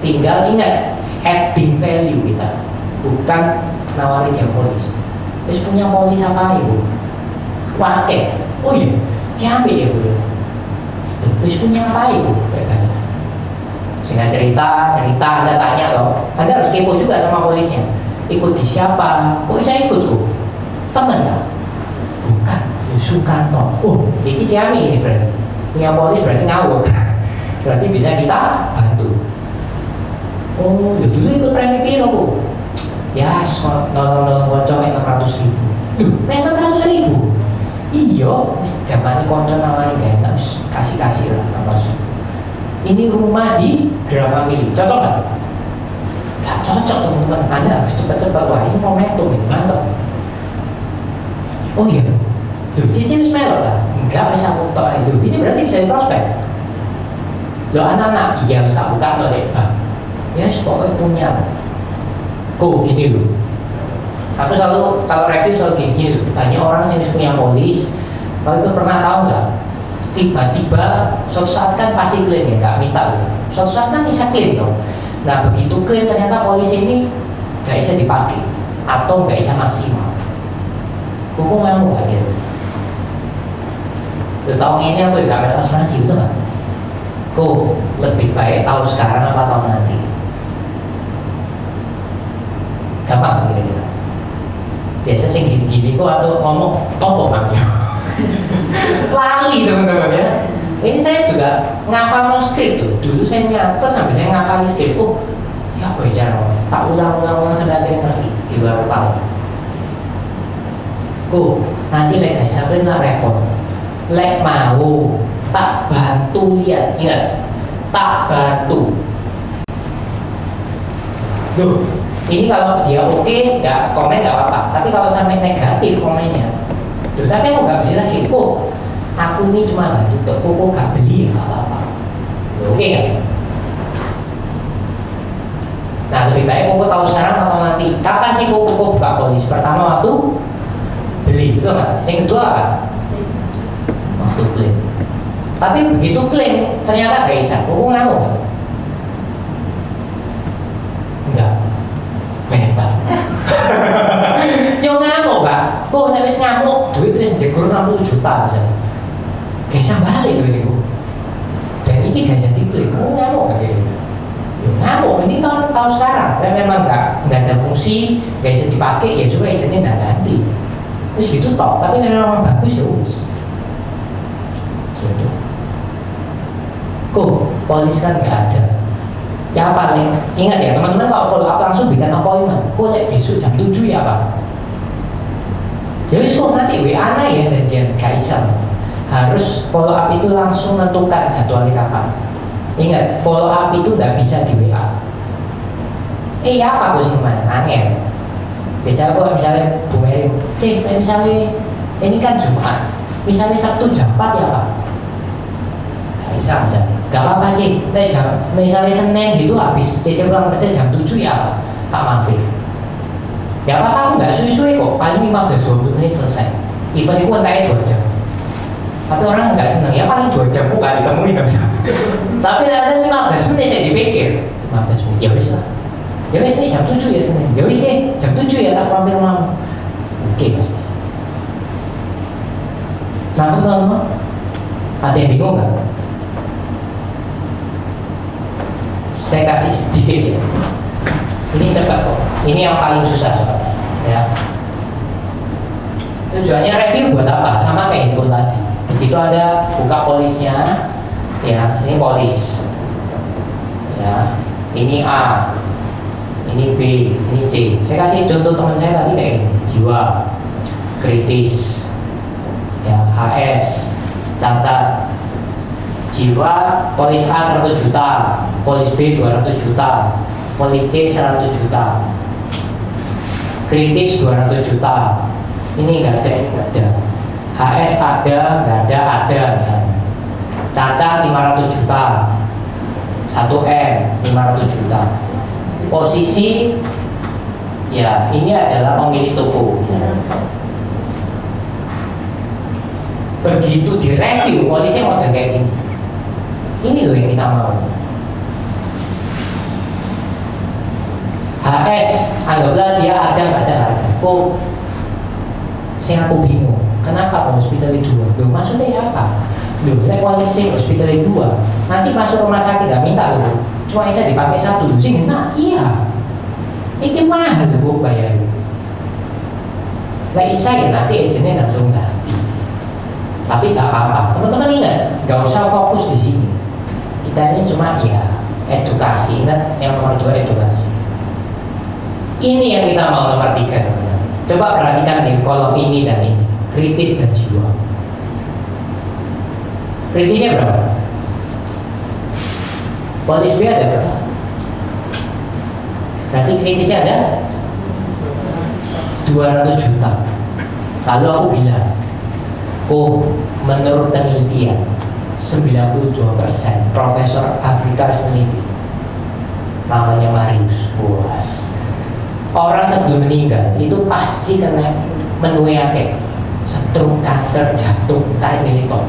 Tinggal ingat adding value kita, bukan nawarin dia polis. Terus punya polis apa ibu? Pakai. Oh iya, siapa ya bu? Terus punya apa ibu? Sehingga cerita Anda tanya loh. Anda harus kepo juga sama polisnya. Ikut di siapa? Kok bisa ikut tuh? Temen tak? Bukan. Sukanto. Oh, ini Ciami ini berarti punya polis berarti ngawur. Berarti bisa kita bantu. Oh, ya dulu ikut premi piro bu? Ya, nolong kocok 600.000. Duh, 600.000? Iya, zaman konco namanya gak enak, kasih lah apa sih? Ini rumah di Gramamili, cocok nggak? Gak cocok teman-teman. Anda harus cepat-cepat. Wah ini momentum ini mantap. Oh iya. Loh, cici wis melok ta? Enggak bisa mutok itu. Ini berarti bisa diprospek. Loh anak-anak, iya bisa buka loh deh bang. Ya pokoknya punya. Kok gini loh. Aku selalu kalau review selalu gini loh. Banyak orang sih punya polis. Kalau itu pernah tahu nggak? Tiba-tiba suatu saat kan pasti klaim ya, nggak minta loh. Suatu saat kan bisa klaim loh. Nah begitu klaim ternyata polisi ini nggak bisa dipakai atau nggak bisa maksimal. Hukum yang nggak gitu. Tahun ini aku juga ambil asuransi, betul nggak? Kok lebih baik tahu sekarang apa tahu nanti? Gampang kira-kira. Biasa sih gini-gini kok atau ngomong topo namanya. Lali teman-teman ya. Ini saya juga ngafal skrip tuh. Dulu saya nyatet sampai saya ngafal skrip. Oh, ya apa ya cara ngomong? Tak ulang-ulang sampai akhirnya ngerti di luar kepala. Kok nanti lek saya kena repot. Lek mau tak bantu lihat, ingat tak bantu. Duh, ini kalau dia oke, nggak komen nggak apa-apa. Tapi kalau sampai negatif komennya, terus tapi aku nggak beli lagi. Kok aku ini cuma bantu, kok nggak beli nggak apa-apa. Oke nggak? Nah lebih baik kok tahu sekarang atau nanti. Kapan sih kok buka polis? Pertama waktu beli, betul nggak? Yang kedua apa? Waktu klaim. Tapi begitu klaim ternyata gak bisa. Kok ngamuk nggak? Enggak. Hebat. Yo ngamuk pak. Kok nek wis ngamuk duit wis jegur 60 juta misalnya. Gak bisa balik duit itu. Dan ini gak bisa diklaim. Kok ngamuk gak kayak gitu? Yo ngamuk. Ini tahun sekarang. Dan memang gak ada fungsi, gak bisa dipakai ya supaya agentnya gak ganti. Terus gitu toh. Tapi memang bagus ya wis. Gitu. Kok polis kan nggak ada. Ya paling ingat ya teman-teman kalau follow up langsung bikin appointment. Kok lihat besok jam 7 ya pak. Jadi kok nanti WA ya janjian gak bisa. Harus follow up itu langsung menentukan jadwalnya kapan. Ingat follow up itu nggak bisa di WA. Ya apa aku sih mana angin. Biasanya aku misalnya Bu Mary, misalnya ini kan Jumat, misalnya Sabtu jam 4 ya pak. Bisa, gak apa-apa sih. Misalnya Senin gitu habis Cece pulang kerja jam 7 ya apa? Tak mampir. Gak apa-apa, aku gak suwe-suwe kok. Paling 15-20 menit selesai. Event itu kan kayak 2 jam. Tapi orang gak seneng, ya paling 2 jam kok gak ditemuin. Tapi ada 15 menit saya dipikir 15 menit, ya wis lah. Ya wis nih jam 7 ya Senin. Ya wis deh, jam 7 ya tak mampir malam. Oke mas. Nangkep teman-teman? Ada yang bingung gak? Saya kasih sedikit ya. Ini cepat kok. Ini yang paling susah soalnya. Ya. Tujuannya review buat apa? Sama kayak handphone tadi. Begitu ada buka polisnya, ya ini polis. Ya, ini A, ini B, ini C. Saya kasih contoh teman saya tadi kayak gini. Jiwa, kritis, ya, HS, cacat. Jiwa, polis A 100 juta, polis B 200 juta, polis C 100 juta, kritis 200 juta. Ini nggak ada, ini nggak ada. HS ada, nggak ada. Cacat 500 juta, 1M 500 juta. Posisi, ya ini adalah pemilik toko. Begitu direview, polisi mau kayak gini. Ini loh yang kita mau. HS, anggaplah dia ada nggak ada. Kok saya aku bingung, kenapa hospital itu loh, maksudnya apa? Loh, polisi hospital itu nanti masuk rumah sakit nggak minta loh, cuma bisa dipakai satu loh, sih nah iya, ini mahal loh bayar. Nah isa ya nanti agennya langsung ganti, tapi nggak apa-apa. Teman-teman ingat, nggak usah fokus di sini. Kita ini cuma ya edukasi, ingat yang nomor 2 edukasi. Ini yang kita mau nomor 3. Coba perhatikan nih kolom ini dan ini, kritis dan jiwa. Kritisnya berapa? Polis B ada berapa? Berarti kritisnya ada 200 juta. Lalu aku bilang, menurut penelitian 92% Profesor Afrika peneliti namanya Marius Boas, orang sebelum meninggal itu pasti kena menuai stroke, kanker, jantung, kayak militon.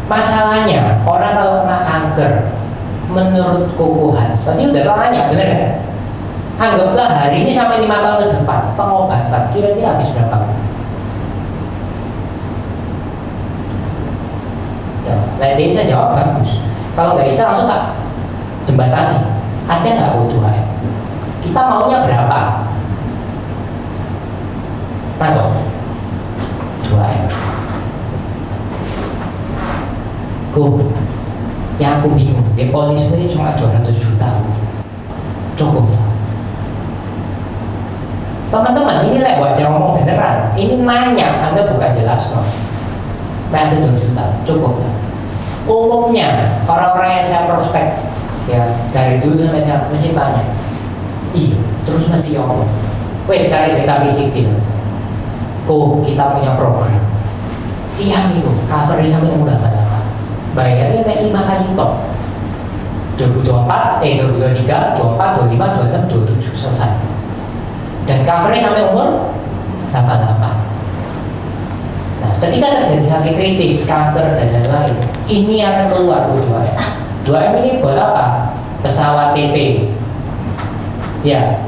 Masalahnya orang kalau kena kanker, menurut Koko Hans tadi udah tanya bener ya, anggaplah hari ini sampai 5 tahun ke depan pengobatan kira-kira habis berapa? Nah, jadi saya jawab bagus. Kalau nggak bisa langsung tak jembatani. Ada nggak kebutuhan? Kita maunya berapa? Nah, 2M. Yang aku bingung, polis ini cuma 200 juta. Cukup. Teman-teman, ini lah wajar ngomong beneran. Ini nanya, Anda bukan jelas no. Nanti 2 juta, cukup. Umumnya orang-orang yang saya prospek, ya dari dulu sampai saya mesti tanya, iya, terus masih ngomong, wes sekali kita bisikin, kita punya program, Ciam itu cover sampai umur berapa? Bayarnya kayak 5 kali top, 2024, 2023, 24, 25, 26, 27 selesai, dan covernya sampai umur 88. Nah, ketika terjadi sakit kritis, kanker dan lain-lain, ini akan keluar 2M. 2M ini buat apa? Pesawat PP. Ya.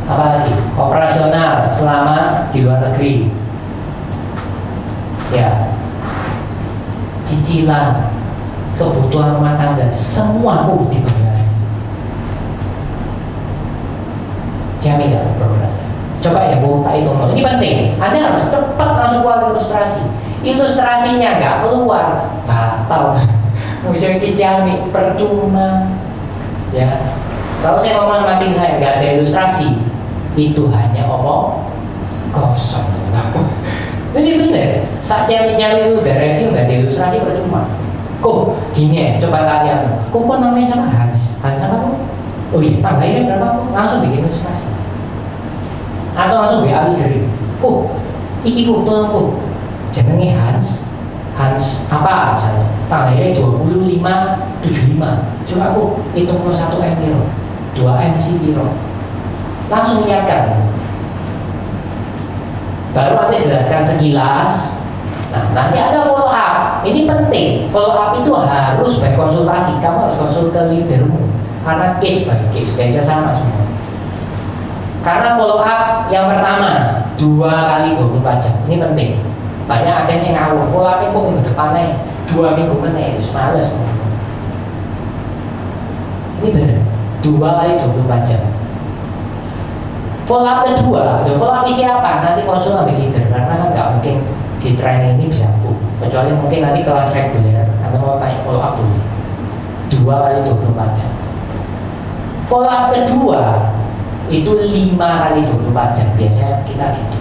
Apalagi? Operasional selama di luar negeri. Ya. Cicilan, kebutuhan rumah tangga, semua aku dibayar. Jamin ya programnya. Coba ya Bu, tak hitung. Ini penting. Anda harus cepat langsung keluar ilustrasi. Ilustrasinya nggak keluar, batal. Museum Kijami percuma. Ya. Kalau saya ngomong sama tim saya nggak ada ilustrasi, itu hanya omong kosong. Ini bener. Saat Kijami itu udah review nggak ada ilustrasi percuma. Gini ya, coba kalian. Kok namanya sama Hans? Hans apa kok? Oh iya, tanggalnya berapa? Langsung bikin ilustrasi. Atau langsung WA dari iki tolong jenenge Hans apa misalnya tanggalnya 2575, coba aku hitung 1M piro, 2M sih piro, langsung lihatkan, baru nanti jelaskan sekilas. Nah nanti ada follow up, ini penting. Follow up itu harus berkonsultasi, kamu harus konsul ke leadermu karena case by case sama semua. Karena follow up yang pertama 2 kali 24 jam, ini penting. Banyak agensi yang ngawur, follow up itu minggu depannya 2 minggu meneh, terus males. Ini benar, 2 kali 24 jam. Follow up kedua, follow up siapa? Nanti konsul ambil leader, karena kan nggak mungkin di training ini bisa full. Kecuali mungkin nanti kelas reguler, atau mau kayak follow up dulu. 2 kali 24 jam. Follow up kedua itu 5 kali 24 jam. Biasanya kita gitu,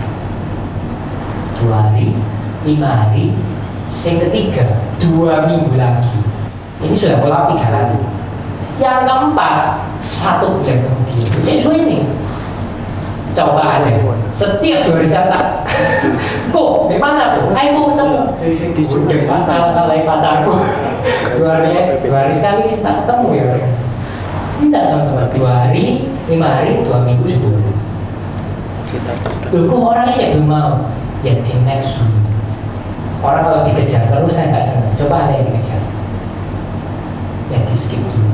2 hari, 5 hari, yang ketiga 2 minggu lagi. Ini sudah follow up 3 kali. Yang keempat 1 bulan kemudian. Sesuai ini. Coba ada setiap 2 hari datang. Kok gimana tuh? Ayo ketemu. Udah kalau pacarku 2 hari sekali tak ketemu ya. Tidak teman-teman, 2 hari, 5 hari, 2 minggu sebelum. Loh kok orangnya saya belum mau? Ya di next dulu. Orang kalau dikejar terus kan nggak senang. Coba ada yang dikejar, ya di skip dulu.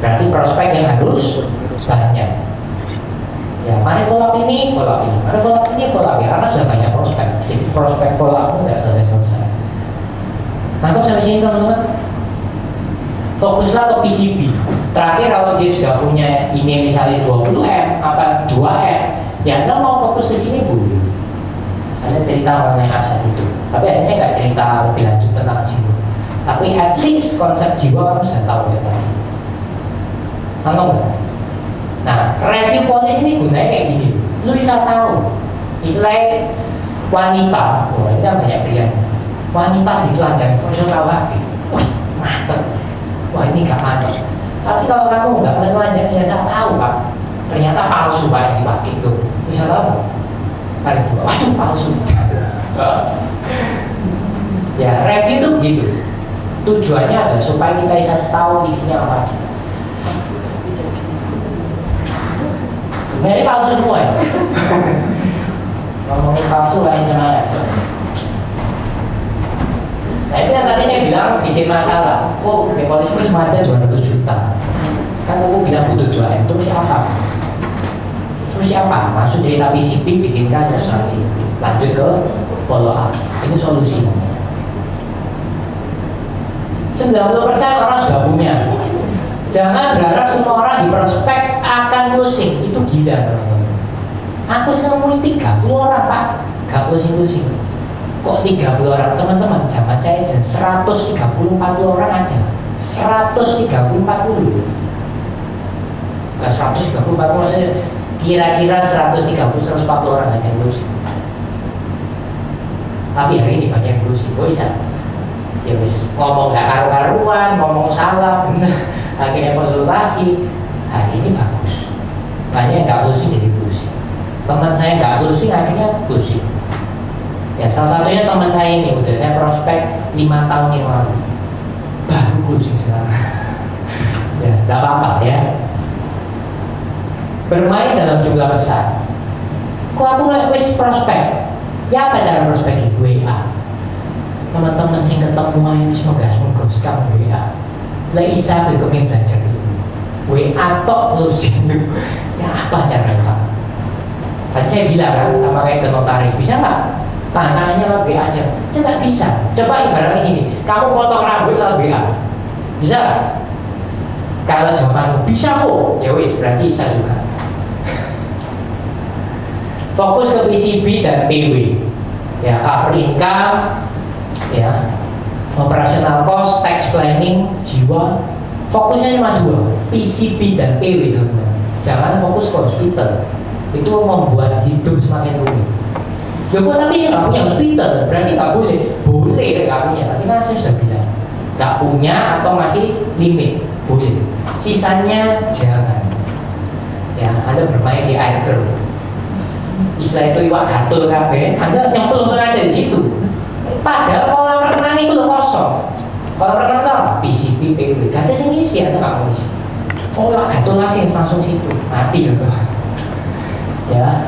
Berarti prospek yang harus banyak. Ya, mari follow up ini, follow up ini, mari follow up ini, follow up ini. Karena sudah banyak prospek. Jadi prospek follow up nggak selesai-selesai. Nangkep sampai sini teman-teman? Fokuslah ke PCB. Terakhir kalau dia sudah punya ini misalnya 20M apa 2M, ya Anda mau fokus ke sini boleh. Anda cerita mengenai aset itu. Tapi saya nggak cerita lebih lanjut tentang jiwa. Tapi at least konsep jiwa kamu sudah tahu ya tadi. Nangkep nggak? Nah, review polis ini gunanya kayak gini. Lu bisa tahu istilahnya wanita, ini kan banyak pria. Wanita ditelanjang profesional lagi. Wih, mantep. Wah ini gak mantap. Tapi kalau kamu nggak pernah telanjang, ya nggak tahu pak. Ternyata palsu pak yang dipakai itu. Bisa tahu? Hari dua, waduh palsu. Ya review itu begitu. Tujuannya adalah supaya kita bisa tahu isinya apa aja. Ini palsu semua ya. Ngomongin palsu lain semangat. Nah itu yang tadi saya bilang bikin masalah. Oh, depolis cuma ada 200 juta. Kan aku bilang butuh 2M. Terus siapa? Terus siapa? Maksud cerita PCB bikinkan ilustrasi. Lanjut ke follow up. Ini solusi. 90% orang sudah punya. Jangan berharap semua orang di prospek akan closing. Itu gila teman-teman. Aku sekarang punya 30 orang pak, gak closing. Kok 30 orang teman-teman? Zaman saya 130-40 orang aja. 130-40. Bukan 130-40 maksudnya kira-kira 130-140 orang aja closing. Tapi hari ini banyak closing. Kok bisa? Ya wis ngomong gak karu-karuan, ngomong salah, bener. Akhirnya konsultasi. Hari ini bagus. Banyak yang gak closing jadi closing. Teman saya gak closing akhirnya closing. Ya salah satunya teman saya ini udah saya prospek 5 tahun yang lalu, baru closing sekarang. Ya gak apa-apa ya. Bermain dalam jumlah besar. Kok aku wis prospek? Ya apa cara prospek? WA. Teman-teman sing ketemu ayo semoga kamu WA. Lah isa aku kepengin belajar dulu. WA tok closing. Ya apa caranya? Tadi saya bilang kan sama kayak ke notaris, bisa nggak? Tantangannya lebih aja. Ya nggak bisa. Coba ibaratnya gini, kamu potong rambut sama WA, bisa nggak? Kalau jawabanmu bisa kok, ya wis berarti bisa juga. Fokus ke PCB dan PW. Ya cover income, ya operational cost, tax planning, jiwa. Fokusnya cuma 2, PCB dan PW teman-teman. Jangan fokus ke hospital. Itu membuat hidup semakin rumit. Loh kok tapi nggak punya hospital, berarti nggak boleh? Boleh nggak punya, tapi kan saya sudah bilang nggak punya atau masih limit, boleh. Sisanya jangan. Ya, Anda bermain di air keruh. Istilah itu iwak gatul kabeh, Anda nyemplung langsung aja di situ. Padahal kolam renang itu loh kosong. Kolam renang itu apa? PCB, PW. Gak ada yang isi, Anda nggak mau isi. Oh, gatul lagi langsung situ, mati gitu. Ya,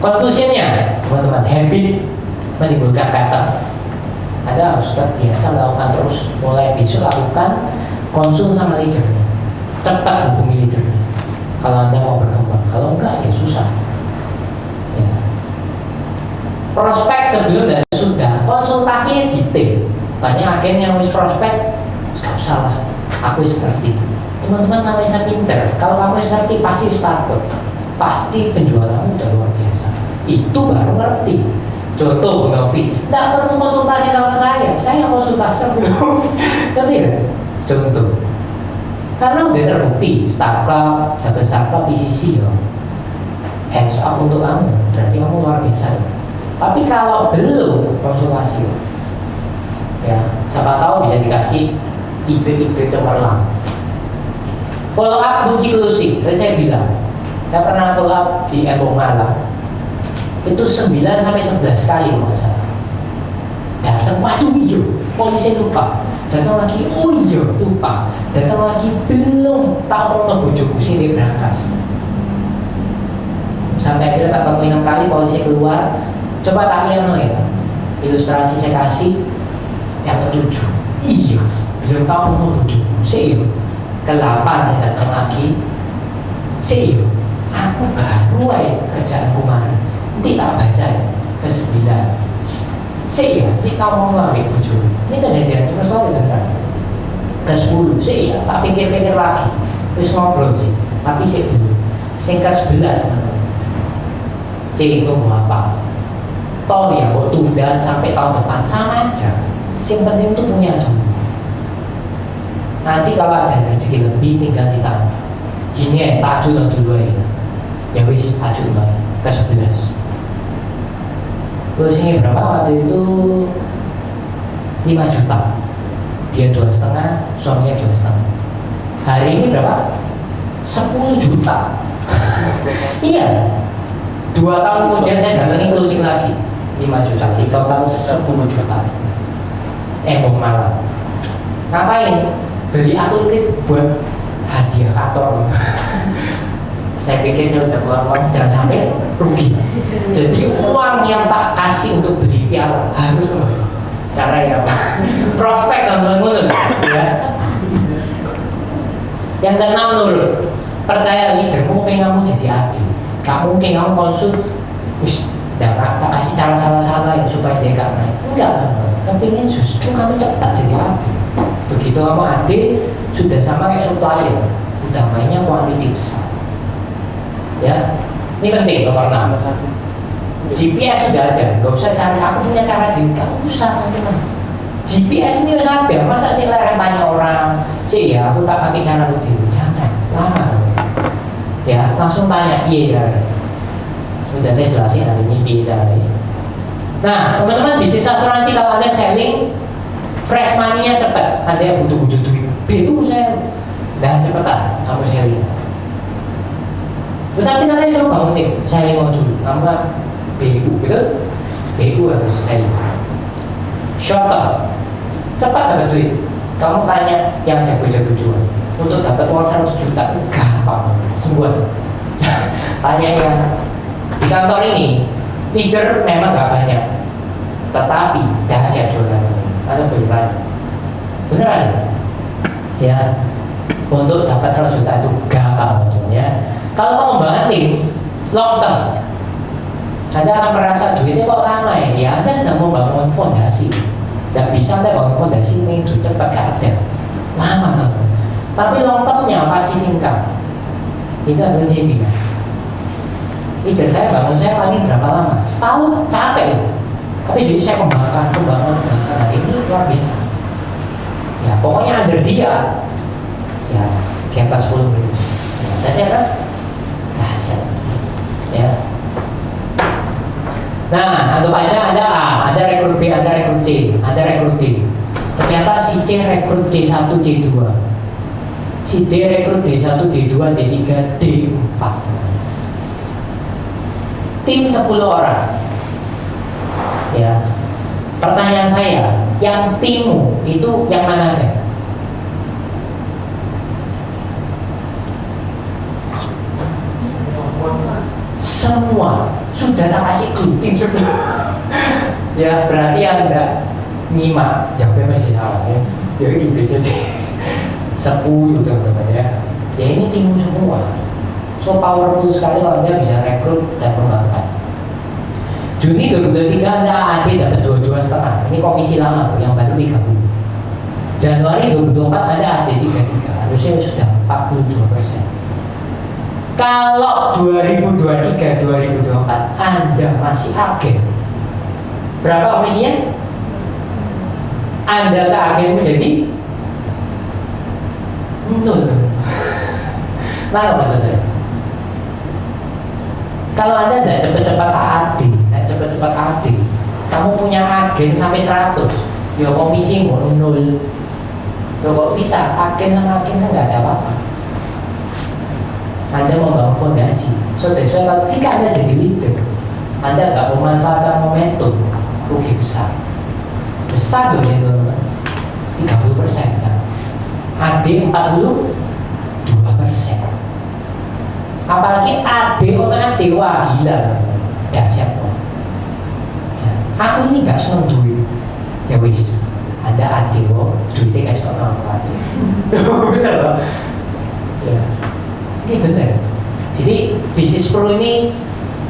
konklusinya teman-teman, habit menimbulkan pattern. Anda harus terbiasa melakukan terus. Mulai besok lakukan konsul sama leadernya. Cepat hubungi leadernya kalau Anda mau berkembang. Kalau enggak ya susah. Ya. Prospek sebelum dan sudah, konsultasinya detail. Banyak agen yang wis prospek, nggak usah lah, aku wis ngerti. Teman-teman Malaysia pinter. Kalau kamu wis ngerti pasti wis takut. Pasti penjualanmu udah luar biasa. Itu baru ngerti. Contoh Bu Novi, nggak perlu konsultasi sama saya konsultasi belum. Ngerti ya? Contoh, karena udah terbukti Starcraft, dapat Starcraft PCC ya, hands up untuk kamu, berarti kamu luar biasa. Tapi kalau belum konsultasi, ya siapa tahu bisa dikasih ide-ide cemerlang. Follow up kunci closing, tadi saya bilang, saya pernah follow up di Embong Malang, itu 9 sampai 11 kali kalau nggak salah. Datang, waduh iya, polisi lupa. Datang lagi, oh iya lupa. Datang lagi, belum tahu ngebujuk sini berangkas. Sampai akhirnya tak ketemu 6 kali polisi keluar. Coba tanya no ya, ilustrasi saya kasih yang ketujuh. Iya, belum tahu ngebujuk. Iya, ke-8 saya datang lagi. Iya, aku baru aja kerjaan kemarin. Nanti tak baca ya, ke-9. Iya, nanti kamu ngambil bujuk. Ini kejadian terus tahu beneran. Ke-10, iya, tak pikir-pikir lagi. Terus ngobrol sih, tapi sih dulu. Sing ke-11 tunggu apa? Toh ya, kok tunda sampai tahun depan sama aja. Yang penting itu punya dulu. Nanti kalau ada rezeki lebih tinggal ditambah. Gini ya, tak ajulah dulu ya. Ya wis, ajulah ke-11. Terus ini berapa waktu itu 5 juta, dia 2,5, suaminya 2,5. Hari ini berapa? 10 juta. Iya, 2 tahun kemudian saya datangin closing lagi 5 juta, di total 10 juta. Embong Malang. Ngapain? Beli aku ini buat hadiah kantor. Saya pikir saya udah uang jangan sampai rugi. Jadi uang yang tak kasih untuk beli piala harus kembali. Cara ya Pak. Prospek teman-teman ya. Yang keenam nurut. Percaya leadermu pengen kamu jadi adil. Gak mungkin kamu konsul, wis, tak kasih cara salah-salah ya supaya dia gak naik. Enggak kan? Kamu pengen justru kamu cepat jadi adil. Begitu kamu adil, sudah sama kayak supplier. Udah mainnya kuantiti besar. Ya, ini penting nomor 6. GPS sudah ada, nggak usah cari aku punya cara diri, nggak usah teman. GPS ini sudah ada, masa sih lereng tanya orang, sih ya aku tak pakai cara diri, jangan lama. Ya, langsung tanya, iya cara. Sudah saya jelasin hari ini iya cara. Nah, teman-teman bisnis asuransi kalau Anda selling fresh money-nya cepat, Anda yang butuh-butuh duit, bingung saya, dan cepetan kamu selling. Terus tapi nanti coba bangun tim, saya ingin dulu, kamu kan BU, betul? BU harus saya short term, cepat dapat duit. Kamu tanya yang jago-jago jual, untuk dapat uang 100 juta, gampang, sembuhan. Tanya yang di kantor ini, leader memang gak banyak, tetapi dahsyat jualan. Ada beneran, beneran, ya. Untuk dapat 100 juta itu gampang, ya. Kalau mau membangun long term, Anda akan merasa duitnya kok lama ya. Anda sedang membangun fondasi. Tidak bisa Anda bangun fondasi ini itu cepat gak ada, lama kan. Tapi long termnya pasti income. Itu adalah saya bilang. Leader saya bangun saya paling berapa lama? Setahun capek. Tapi jadi saya kembangkan. Nah ini luar biasa. Ya pokoknya under dia, ya di atas 10 menit. Dan saya kan ya. Nah, anggap aja ada A, ada rekrut B, ada rekrut C, ada rekrut D. Ternyata si C rekrut C1, C2. Si D rekrut D1, D2, D3, D4. Tim 10 orang. Ya. Pertanyaan saya, yang timmu itu yang mana aja? Semua sudah tak kasih tim semua. Ya berarti Anda nyimak jawabnya masih salah ya. Jadi jadi 10 teman-teman ya. Ya ini tim semua. So powerful sekali kalau Anda bisa rekrut dan kembangkan. Juni 2023 Anda AD dapat 22,5. Ini komisi lama yang baru 30. Januari 2024 Anda AD 33. Harusnya sudah 42%. Kalau 2023-2024 Anda masih agen, berapa komisinya? Anda ke agen menjadi nol. Nah, maksud saya. Kalau Anda tidak cepat-cepat AD, tidak cepat-cepat AD, kamu punya agen sampai 100, ya komisi mau nol. Loh kok bisa? Agen sama agen kan nggak ada apa-apa. Anda membangun fondasi. So that's why kalau ketika Anda jadi leader, Anda nggak memanfaatkan momentum, rugi besar. Besar loh ya teman-teman. 30% kan. AD 42%. Apalagi AD orang dewa gila, dahsyat kok. Ya, aku ini nggak seneng duit, ya wis. Ada AD kok, duitnya kayak seorang apa? Bener loh. Ya, ini bener. Jadi bisnis pro ini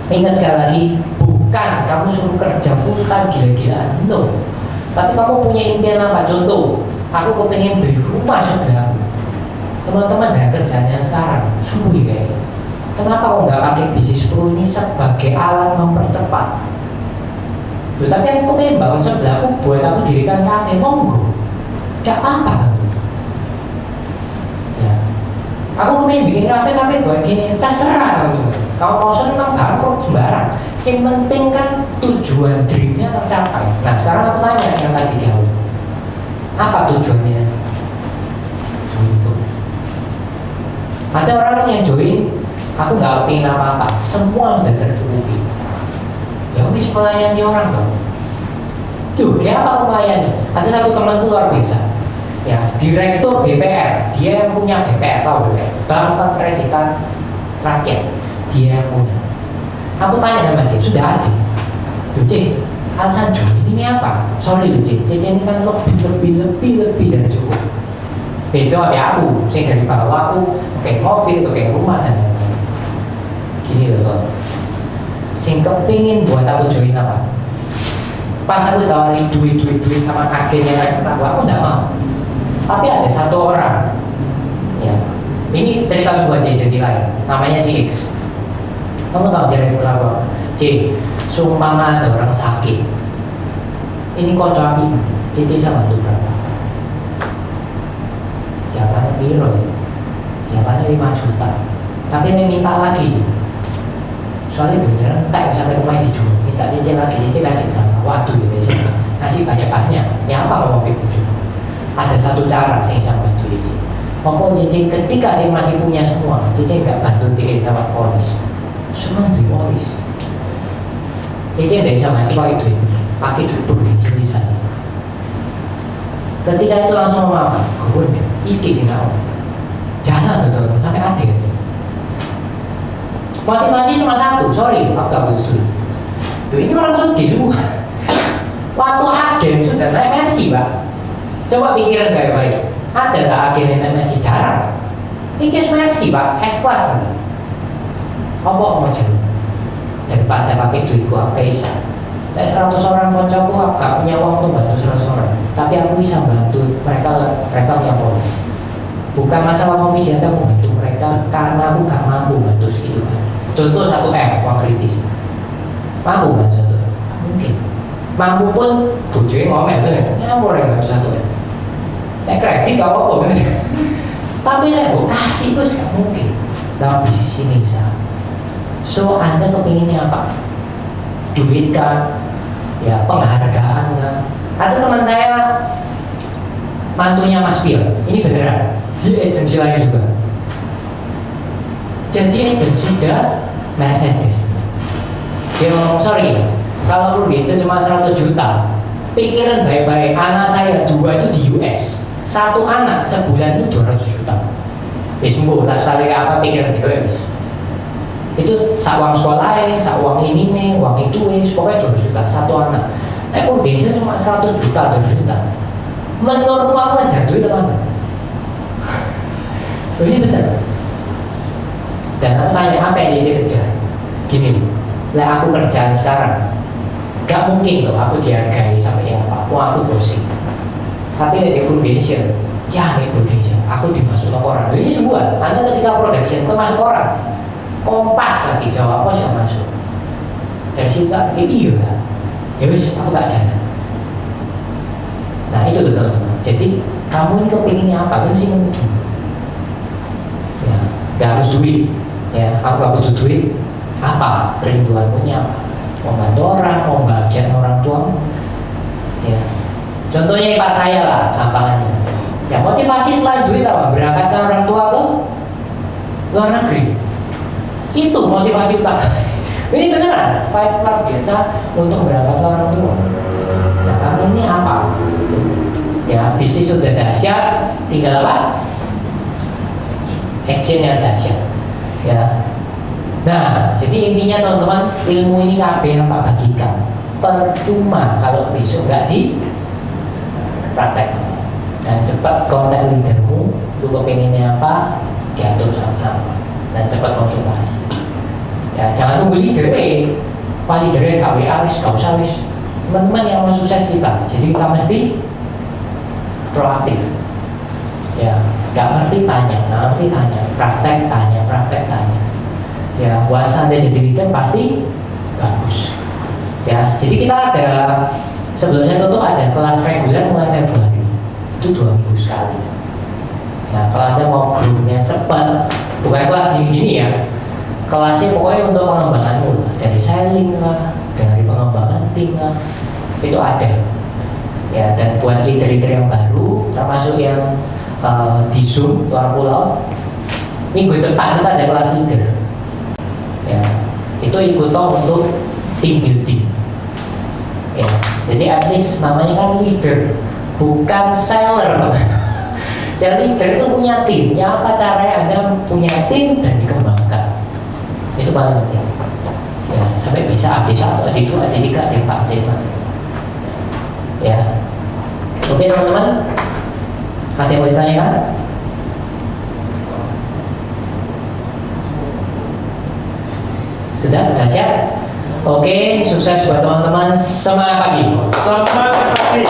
ingat sekali lagi, bukan kamu suruh kerja full time gila-gilaan, no. Tapi kamu punya impian apa? Contoh, aku kepengen beli rumah sebelah. Teman-teman nggak kerjanya sekarang, subuh kayak. Kenapa kok nggak pakai bisnis pro ini sebagai alat mempercepat? Loh, tapi aku pengen bangun sebelahku buat aku dirikan kafe, monggo, nggak apa-apa kan? Ya, aku pengen bikin kafe tapi buat gini, terserah kamu. Kalau mau senang bangkrut sembarang. Yang penting kan tujuan dreamnya tercapai. Nah sekarang aku tanya yang tadi di awal, apa tujuannya? Ada orang yang join, aku nggak pengen apa-apa, semua udah tercukupi. Ya wis melayani orang dong. Tuh, dia apa melayani? Ada satu temanku luar biasa. Ya, direktur DPR, dia yang punya DPR, tahu DPR, Bank Kreditan Rakyat, dia yang punya. Aku tanya sama dia, sudah ada. Tuh, Cik, alasan join ini apa? Sorry, Cik, ini kan lebih dari cukup. Beda ya aku, saya dari bawah aku kayak mobil, kayak rumah dan lain-lain. Gini loh, sing kepingin buat aku join apa? Pas aku tawari duit sama agennya aku nggak mau. Tapi ada satu orang, ya, ini cerita sebuah agensi lain, namanya si X. Kamu tahu direktur apa? C, sumpama ada orang sakit. Ini kocok api, C sama bantu berapa? Ya kan biro ya kan 5 juta. Tapi ini minta lagi. Soalnya beneran tak sampai rumah dijual. Minta cicil lagi, cicil kasih berapa? Waduh ya biasanya kasih banyak-banyak. Ya apa kalau mau pikir? Ada satu cara saya bisa bantu cicil. Mau cicil ketika dia masih punya semua, cicil nggak bantu cicil dapat polis. Semua di polis. Cicil nggak bisa mati pakai duit berbensin di sana. Ketika itu langsung memaafkan, gue iki sih tau, jalan betul sampai hati gitu. Motivasi cuma satu, sorry, aku gak butuh duit. Ini orang sugih semua. Waktu agen sudah naik Mercy, Pak. Coba pikiran baik-baik. Ada nggak agen yang naik Mercy? Jarang. Ini cash Mercy, Pak, S-Class kan. Apa mau jadi? Daripada pakai duit gua keisa. Dari 100 orang koncoku, aku gak punya uang untuk bantu 100 orang. Tapi aku bisa bantu mereka punya polis. Bukan masalah komisi, tapi aku bantu mereka karena aku gak mampu bantu segitu. Contoh 1M, uang kritis. Mampu kan 1M? Mungkin. Mampu pun tujuannya ngomel, bener. Nyamur yang bantu 1M. Kredit gak apa-apa, bener. Tapi aku kasih itu gak mungkin. Dalam bisnis ini bisa. So, Anda kepinginnya apa? Duit kan, ya penghargaan kan. Ada teman saya mantunya Mas Pio, ini beneran di agensi lain juga. Jadi agensi sudah Mercedes. Dia ngomong sorry, kalau rugi itu cuma 100 juta. Pikiran baik-baik, anak saya 2 itu di US, satu anak sebulan itu 200 juta. Ya sungguh, tak saling apa pikiran di US. Itu sak uang sekolah sak uang ini nih, uang itu pokoknya 200 juta satu anak. Biasanya cuma 100 juta, 200 juta. Menurutmu aku ngajar duit apa enggak? Ini benar. Dan aku tanya apa yang dia kerja? Gini, lah aku kerjaan sekarang, gak mungkin loh aku dihargai sampai yang apa? Aku bossing. Tapi dari probation, jamin probation, aku dimasuk orang. Ini sebuah. Anda ketika production itu masuk orang. Kompas lagi jawab apa sih masuk dari situ tak iya lah ya wis aku tak jalan. Nah itu loh teman-teman. Jadi kamu ini kepinginnya apa? Kamu sih menuju Gak harus duit. Ya, aku gak butuh duit. Apa kerinduanmu apa? Mau bantu orang, mau bahagiakan orang tua. Ya. Contohnya ibarat saya lah, gampangannya. Ya motivasi selain duit apa? Berangkatkan orang tua ke luar negeri. Itu motivasi utama. Ini beneran, fight luar biasa untuk berangkat orang tua. Nah, karena ini apa? Ya, bisnis sudah dahsyat, tinggal apa? Action yang dahsyat. Ya. Nah, jadi intinya teman-teman, ilmu ini kabeh yang tak bagikan. Percuma kalau besok nggak dipraktek. Dan cepat kontak leadermu, lu kepengennya apa, diatur sama-sama. Dan cepat konsultasi. Ya, jangan tunggu leader, Pak leadernya KWA, gak usah wis. Teman-teman yang mau sukses kita, jadi kita mesti proaktif. Ya, gak ngerti tanya, praktek tanya. Ya, buat Anda jadi leader pasti bagus. Ya, jadi kita ada sebelum saya tutup ada kelas reguler mulai Februari. Itu 2 minggu sekali. Nah, kalau Anda mau grow-nya cepat, bukan kelas gini-gini ya. Kelasnya pokoknya untuk pengembanganmu lah. Dari selling lah, dari pengembangan tim lah, itu ada. Ya, dan buat leader-leader yang baru, termasuk yang di Zoom luar pulau, minggu depan kita ada kelas leader. Ya, itu ikut untuk team building. Ya, jadi at least namanya kan leader, bukan seller. Jadi leader itu punya tim. Ya, apa caranya Anda punya tim dan dikembangkan? Itu paling penting. Ya, sampai bisa AD1, AD2, AD3, AD4, AD5. Ya, oke teman-teman. Ada yang mau ditanyakan? Sudah siap? Oke, sukses buat teman-teman. Semangat pagi. Selamat pagi.